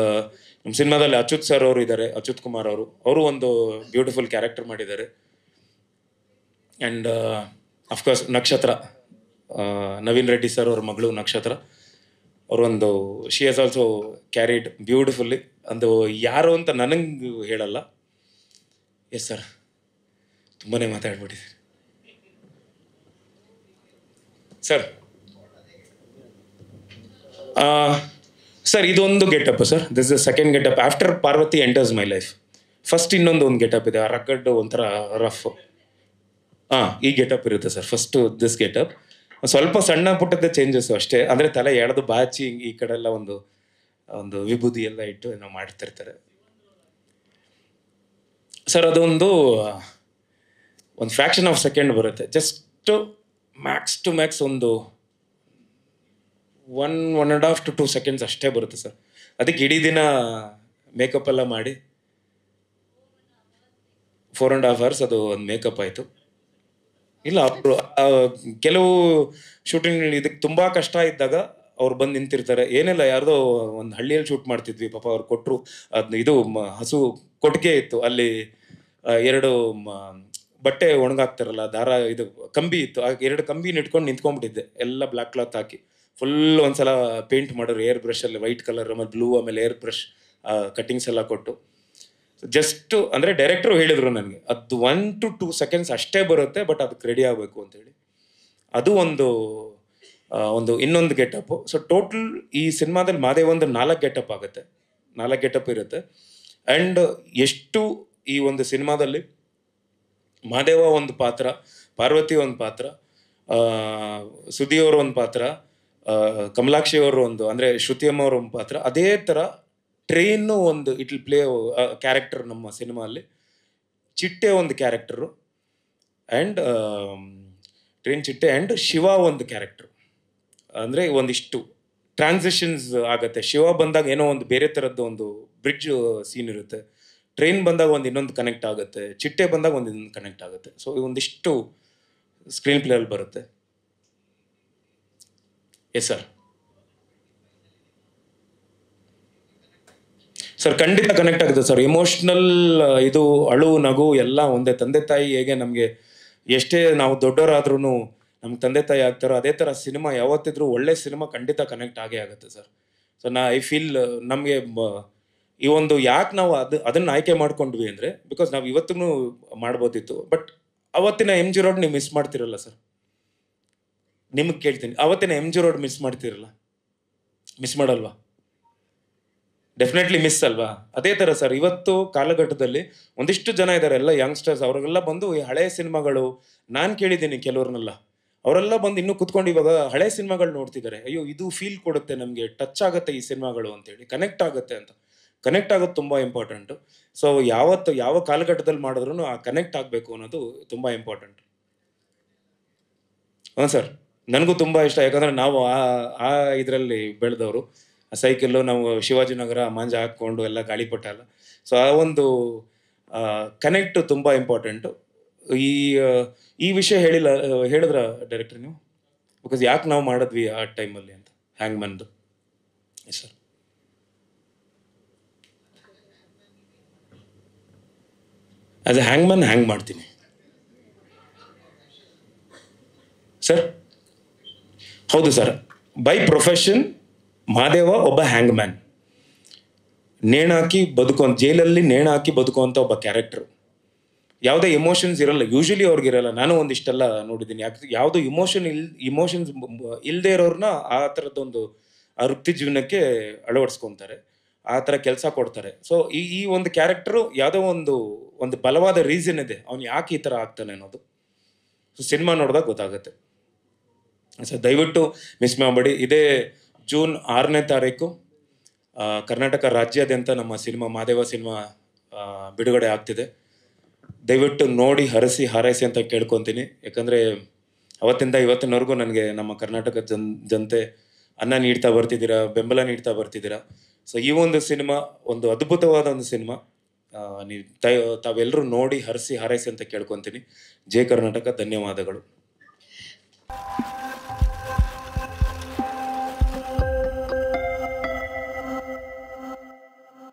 ನಮ್ಮ ಸಿನಿಮಾದಲ್ಲಿ ಅಚ್ಯುತ್ ಸರ್ ಅವರು ಇದ್ದಾರೆ, ಅಚ್ಯುತ್ ಕುಮಾರ್ ಅವರು ಒಂದು ಬ್ಯೂಟಿಫುಲ್ ಕ್ಯಾರೆಕ್ಟರ್ ಮಾಡಿದ್ದಾರೆ. ಆ್ಯಂಡ್ ಅಫ್ಕೋರ್ಸ್ ನಕ್ಷತ್ರ, ನವೀನ್ ರೆಡ್ಡಿ ಸರ್ ಅವ್ರ ಮಗಳು ನಕ್ಷತ್ರ, ಅವರೊಂದು she has also carried beautifully. ಒಂದು ಯಾರು ಅಂತ ನನಗೆ ಹೇಳಲ್ಲ. ಎಸ್ ಸರ್, ತುಂಬಾ ಮಾತಾಡ್ಬಿಟ್ಟಿದೆ ಸರ್. ಸರ್ ಇದೊಂದು getup sir, this the second getup after Parvati enters my life. First ಇನ್ನೊಂದು ಗೆಟಪ್ ಇದೆ, ಆ ರಗಡ್ ಒಂಥರ ರಫ್. ಈ ಗೆಟಪ್ ಇರುತ್ತೆ ಸರ್. ಫಸ್ಟು ದಿಸ್ ಗೆಟಪ್ ಸ್ವಲ್ಪ ಸಣ್ಣ ಪುಟ್ಟದ್ದೇ ಚೇಂಜಸ್ಸು ಅಷ್ಟೇ. ಅಂದರೆ ತಲೆ ಎಳೆದು ಬಾಚಿ ಈ ಕಡೆ ಎಲ್ಲ ಒಂದು ವಿಭೂತಿ ಎಲ್ಲ ಇಟ್ಟು ಏನೋ ಮಾಡ್ತಿರ್ತಾರೆ ಸರ್. ಅದೊಂದು ಫ್ರ್ಯಾಕ್ಷನ್ ಆಫ್ ಸೆಕೆಂಡ್ ಬರುತ್ತೆ, ಜಸ್ಟ್ ಮ್ಯಾಕ್ಸ್ ಟು ಮ್ಯಾಕ್ಸ್ ಒಂದು 1.5 to 2 seconds ಅಷ್ಟೇ ಬರುತ್ತೆ ಸರ್. ಅದಕ್ಕೆ ಇಡೀ ದಿನ ಮೇಕಪ್ ಎಲ್ಲ ಮಾಡಿ 4.5 hours ಅದು ಒಂದು ಮೇಕಪ್ ಆಯಿತು. ಇಲ್ಲ, ಅವರು ಕೆಲವು ಶೂಟಿಂಗ್ ಇದಕ್ಕೆ ತುಂಬ ಕಷ್ಟ ಇದ್ದಾಗ ಅವ್ರು ಬಂದು ನಿಂತಿರ್ತಾರೆ. ಏನಿಲ್ಲ, ಯಾರ್ದೋ ಒಂದು ಹಳ್ಳಿಯಲ್ಲಿ ಶೂಟ್ ಮಾಡ್ತಿದ್ವಿ, ಪಾಪ ಅವ್ರು ಕೊಟ್ಟರು. ಅದು ಇದು ಹಸು ಕೊಟ್ಟಿಗೆ ಇತ್ತು, ಅಲ್ಲಿ 2 ಬಟ್ಟೆ ಒಣಗಾಕ್ತಾರಲ್ಲ, ದಾರ, ಇದು ಕಂಬಿ ಇತ್ತು. ಆ 2 ಕಂಬಿನ ಇಟ್ಕೊಂಡು ನಿಂತ್ಕೊಂಡ್ಬಿಟ್ಟಿದ್ದೆ, ಎಲ್ಲ ಬ್ಲ್ಯಾಕ್ ಕ್ಲಾತ್ ಹಾಕಿ ಫುಲ್ ಒಂದ್ಸಲ ಪೇಂಟ್ ಮಾಡೋರು ಏರ್ ಬ್ರಷಲ್ಲಿ, ವೈಟ್ ಕಲರ್, ಆಮೇಲೆ ಬ್ಲೂ, ಆಮೇಲೆ ಏರ್ ಬ್ರಷ್ ಕಟ್ಟಿಂಗ್ಸ್ ಎಲ್ಲ ಕೊಟ್ಟು ಜಸ್ಟ್ ಅಂದರೆ ಡೈರೆಕ್ಟ್ರು ಹೇಳಿದರು ನನಗೆ, ಅದು 1 to 2 seconds ಅಷ್ಟೇ ಬರುತ್ತೆ, ಬಟ್ ಅದಕ್ಕೆ ರೆಡಿ ಆಗಬೇಕು ಅಂತೇಳಿ. ಅದು ಒಂದು ಇನ್ನೊಂದು ಗೆಟಪ್ಪು. ಸೊ ಟೋಟಲ್ ಈ ಸಿನಿಮಾದಲ್ಲಿ ಮಾದೇವ ಒಂದು 4 ಗೆಟಪ್ ಆಗುತ್ತೆ, 4 ಗೆಟಪ್ ಇರುತ್ತೆ. ಆ್ಯಂಡ್ ಎಷ್ಟು ಈ ಒಂದು ಸಿನಿಮಾದಲ್ಲಿ ಮಾದೇವ ಒಂದು ಪಾತ್ರ, ಪಾರ್ವತಿ ಒಂದು ಪಾತ್ರ, ಸುದಿಯವರು ಒಂದು ಪಾತ್ರ, ಕಮಲಾಕ್ಷಿ ಅವರು ಒಂದು, ಅಂದರೆ ಶ್ರುತಿಯಮ್ಮ ಅವರು ಒಂದು ಪಾತ್ರ, ಅದೇ ಥರ ಟ್ರೈನು ಒಂದು ಇಟ್ ವಿಲ್ ಪ್ಲೇ ಕ್ಯಾರೆಕ್ಟರ್ ನಮ್ಮ ಸಿನಿಮಾಲ್ಲಿ. ಚಿಟ್ಟೆ ಒಂದು ಕ್ಯಾರೆಕ್ಟರು, ಆ್ಯಂಡ್ ಟ್ರೈನ್ ಚಿಟ್ಟೆ ಆ್ಯಂಡ್ ಶಿವ ಒಂದು ಕ್ಯಾರೆಕ್ಟರ್. ಅಂದರೆ ಒಂದಿಷ್ಟು ಟ್ರಾನ್ಸಿಷನ್ಸ್ ಆಗುತ್ತೆ. ಶಿವ ಬಂದಾಗ ಏನೋ ಒಂದು ಬೇರೆ ಥರದ್ದು ಒಂದು ಬ್ರಿಡ್ಜ್ ಸೀನ್ ಇರುತ್ತೆ, ಟ್ರೈನ್ ಬಂದಾಗ ಒಂದು ಇನ್ನೊಂದು ಕನೆಕ್ಟ್ ಆಗುತ್ತೆ, ಚಿಟ್ಟೆ ಬಂದಾಗ ಒಂದು ಇನ್ನೊಂದು ಕನೆಕ್ಟ್ ಆಗುತ್ತೆ. ಸೊ ಒಂದಿಷ್ಟು ಸ್ಕ್ರೀನ್ ಪ್ಲೇಯಲ್ಲಿ ಬರುತ್ತೆ. Yes sir. ಸರ್ ಖಂಡಿತ ಕನೆಕ್ಟ್ ಆಗುತ್ತೆ ಸರ್. ಇಮೋಷ್ನಲ್, ಇದು ಅಳು ನಗು ಎಲ್ಲ ಒಂದೇ. ತಂದೆ ತಾಯಿ ಹೇಗೆ ನಮಗೆ ಎಷ್ಟೇ ನಾವು ದೊಡ್ಡವರಾದ್ರೂ ನಮ್ಮ ತಂದೆ ತಾಯಿ ಆಗ್ತಾರೋ, ಅದೇ ಥರ ಸಿನಿಮಾ ಯಾವತ್ತಿದ್ರೂ ಒಳ್ಳೆ ಸಿನಿಮಾ ಖಂಡಿತ ಕನೆಕ್ಟ್ ಆಗೇ ಆಗುತ್ತೆ ಸರ್. ಸೊ ಐ ಫೀಲ್ ನಮಗೆ ಈ ಒಂದು ಯಾಕೆ ನಾವು ಅದನ್ನು ಆಯ್ಕೆ ಮಾಡ್ಕೊಂಡ್ವಿ ಅಂದರೆ, ಬಿಕಾಸ್ ನಾವು ಇವತ್ತಿಗೂ ಮಾಡ್ಬೋದಿತ್ತು, ಬಟ್ ಅವತ್ತಿನ MG ರೋಡ್ ನೀವು ಮಿಸ್ ಮಾಡ್ತಿರಲ್ಲ ಸರ್. ನಿಮಗೆ ಕೇಳ್ತೀನಿ, ಅವತ್ತಿನ MG ರೋಡ್ ಮಿಸ್ ಮಾಡ್ತಿರಲ್ಲ? ಮಿಸ್ ಮಾಡಲ್ವಾ? ಡೆಫಿನೆಟ್ಲಿ ಮಿಸ್ ಅಲ್ವಾ? ಅದೇ ಥರ ಸರ್, ಇವತ್ತು ಕಾಲಘಟ್ಟದಲ್ಲಿ ಒಂದಿಷ್ಟು ಜನ ಇದ್ದಾರೆ, ಎಲ್ಲ ಯಂಗ್ಸ್ಟರ್ಸ್, ಅವರೆಲ್ಲ ಬಂದು ಈ ಹಳೆಯ ಸಿನಿಮಾಗಳು, ನಾನು ಕೇಳಿದ್ದೀನಿ ಕೆಲವ್ರನ್ನೆಲ್ಲ, ಅವರೆಲ್ಲ ಬಂದು ಇನ್ನೂ ಕುತ್ಕೊಂಡು ಇವಾಗ ಹಳೆ ಸಿನಿಮಾಗಳು ನೋಡ್ತಿದ್ದಾರೆ. ಅಯ್ಯೋ ಇದು ಫೀಲ್ ಕೊಡುತ್ತೆ ನಮಗೆ, ಟಚ್ ಆಗುತ್ತೆ ಈ ಸಿನಿಮಾಗಳು ಅಂತೇಳಿ, ಕನೆಕ್ಟ್ ಆಗುತ್ತೆ ಅಂತ. ಕನೆಕ್ಟ್ ಆಗೋದು ತುಂಬ ಇಂಪಾರ್ಟೆಂಟು. ಸೊ ಯಾವ ಕಾಲಘಟ್ಟದಲ್ಲಿ ಮಾಡಿದ್ರೂ ಆ ಕನೆಕ್ಟ್ ಆಗಬೇಕು ಅನ್ನೋದು ತುಂಬ ಇಂಪಾರ್ಟೆಂಟ್. ಹಾಂ ಸರ್, ನನಗೂ ತುಂಬ ಇಷ್ಟ. ಯಾಕಂದರೆ ನಾವು ಆ ಇದರಲ್ಲಿ ಬೆಳೆದವರು. ಆ ಸೈಕಲ್ಲು ನಾವು ಶಿವಾಜಿನಗರ ಮಾಂಜ ಹಾಕ್ಕೊಂಡು ಎಲ್ಲ ಗಾಳಿಪಟ ಎಲ್ಲ. ಸೊ ಆ ಒಂದು ಕನೆಕ್ಟ್ ತುಂಬ ಇಂಪಾರ್ಟೆಂಟು. ಈ ವಿಷಯ ಹೇಳಿದ್ರ ಡೈರೆಕ್ಟರ್ ನೀವು? ಬಿಕಾಸ್ ಯಾಕೆ ನಾವು ಮಾಡಿದ್ವಿ ಆ ಟೈಮಲ್ಲಿ ಅಂತ, ಹ್ಯಾಂಗ್ ಮ್ಯಾನ್ದು. Yes sir. As a hang man hang ಮಾಡ್ತೀನಿ ಸರ್. ಹೌದು ಸರ್, ಬೈ ಪ್ರೊಫೆಷನ್ ಮಾದೇವ ಒಬ್ಬ ಹ್ಯಾಂಗ್ ಮ್ಯಾನ್. ನೇಣಾಕಿ ಜೈಲಲ್ಲಿ ನೇಣಾಕಿ ಬದುಕುವಂಥ ಒಬ್ಬ ಕ್ಯಾರೆಕ್ಟರ್. ಯಾವುದೇ ಎಮೋಷನ್ಸ್ ಇರಲ್ಲ, ಯೂಶಲಿ ಅವ್ರಿಗಿರಲ್ಲ. ನಾನು ಒಂದಿಷ್ಟೆಲ್ಲ ನೋಡಿದ್ದೀನಿ. ಯಾವುದು ಇಮೋಷನ್ಸ್ ಇಲ್ಲದೆ ಇರೋರನ್ನ ಆ ಥರದ್ದೊಂದು ಆ ವೃತ್ತಿ ಜೀವನಕ್ಕೆ ಅಳವಡಿಸ್ಕೊತಾರೆ, ಆ ಥರ ಕೆಲಸ ಕೊಡ್ತಾರೆ. ಸೊ ಈ ಒಂದು ಕ್ಯಾರೆಕ್ಟರು ಯಾವುದೋ ಒಂದು ಬಲವಾದ ರೀಸನ್ ಇದೆ ಅವ್ನು ಯಾಕೆ ಈ ಥರ ಆಗ್ತಾನೆ ಅನ್ನೋದು. ಸೊ ಸಿನಿಮಾ ನೋಡಿದಾಗ ಗೊತ್ತಾಗುತ್ತೆ. ಸೊ ದಯವಿಟ್ಟು ಮಿಸ್ ಮಾಡಬೇಡಿ. ಇದೇ ಜೂನ್ 6ನೇ ತಾರೀಕು ಕರ್ನಾಟಕ ರಾಜ್ಯಾದ್ಯಂತ ನಮ್ಮ ಸಿನಿಮಾ ಮಾದೇವ ಸಿನಿಮಾ ಬಿಡುಗಡೆ ಆಗ್ತಿದೆ. ದಯವಿಟ್ಟು ನೋಡಿ ಹರಸಿ ಹಾರೈಸಿ ಅಂತ ಕೇಳ್ಕೊತೀನಿ. ಯಾಕಂದರೆ ಅವತ್ತಿಂದ ಇವತ್ತಿನವರೆಗೂ ನನಗೆ ನಮ್ಮ ಕರ್ನಾಟಕ ಜನತೆ ಅನ್ನ ನೀಡ್ತಾ ಬರ್ತಿದ್ದೀರಾ, ಬೆಂಬಲ ನೀಡ್ತಾ ಬರ್ತಿದ್ದೀರಾ. ಸೊ ಈ ಒಂದು ಸಿನಿಮಾ ಒಂದು ಅದ್ಭುತವಾದ ಒಂದು ಸಿನಿಮಾ. ನೀವು ತಾವೆಲ್ಲರೂ ನೋಡಿ ಹರಸಿ ಹಾರೈಸಿ ಅಂತ ಕೇಳ್ಕೊತೀನಿ. ಜೈ ಕರ್ನಾಟಕ. ಧನ್ಯವಾದಗಳು.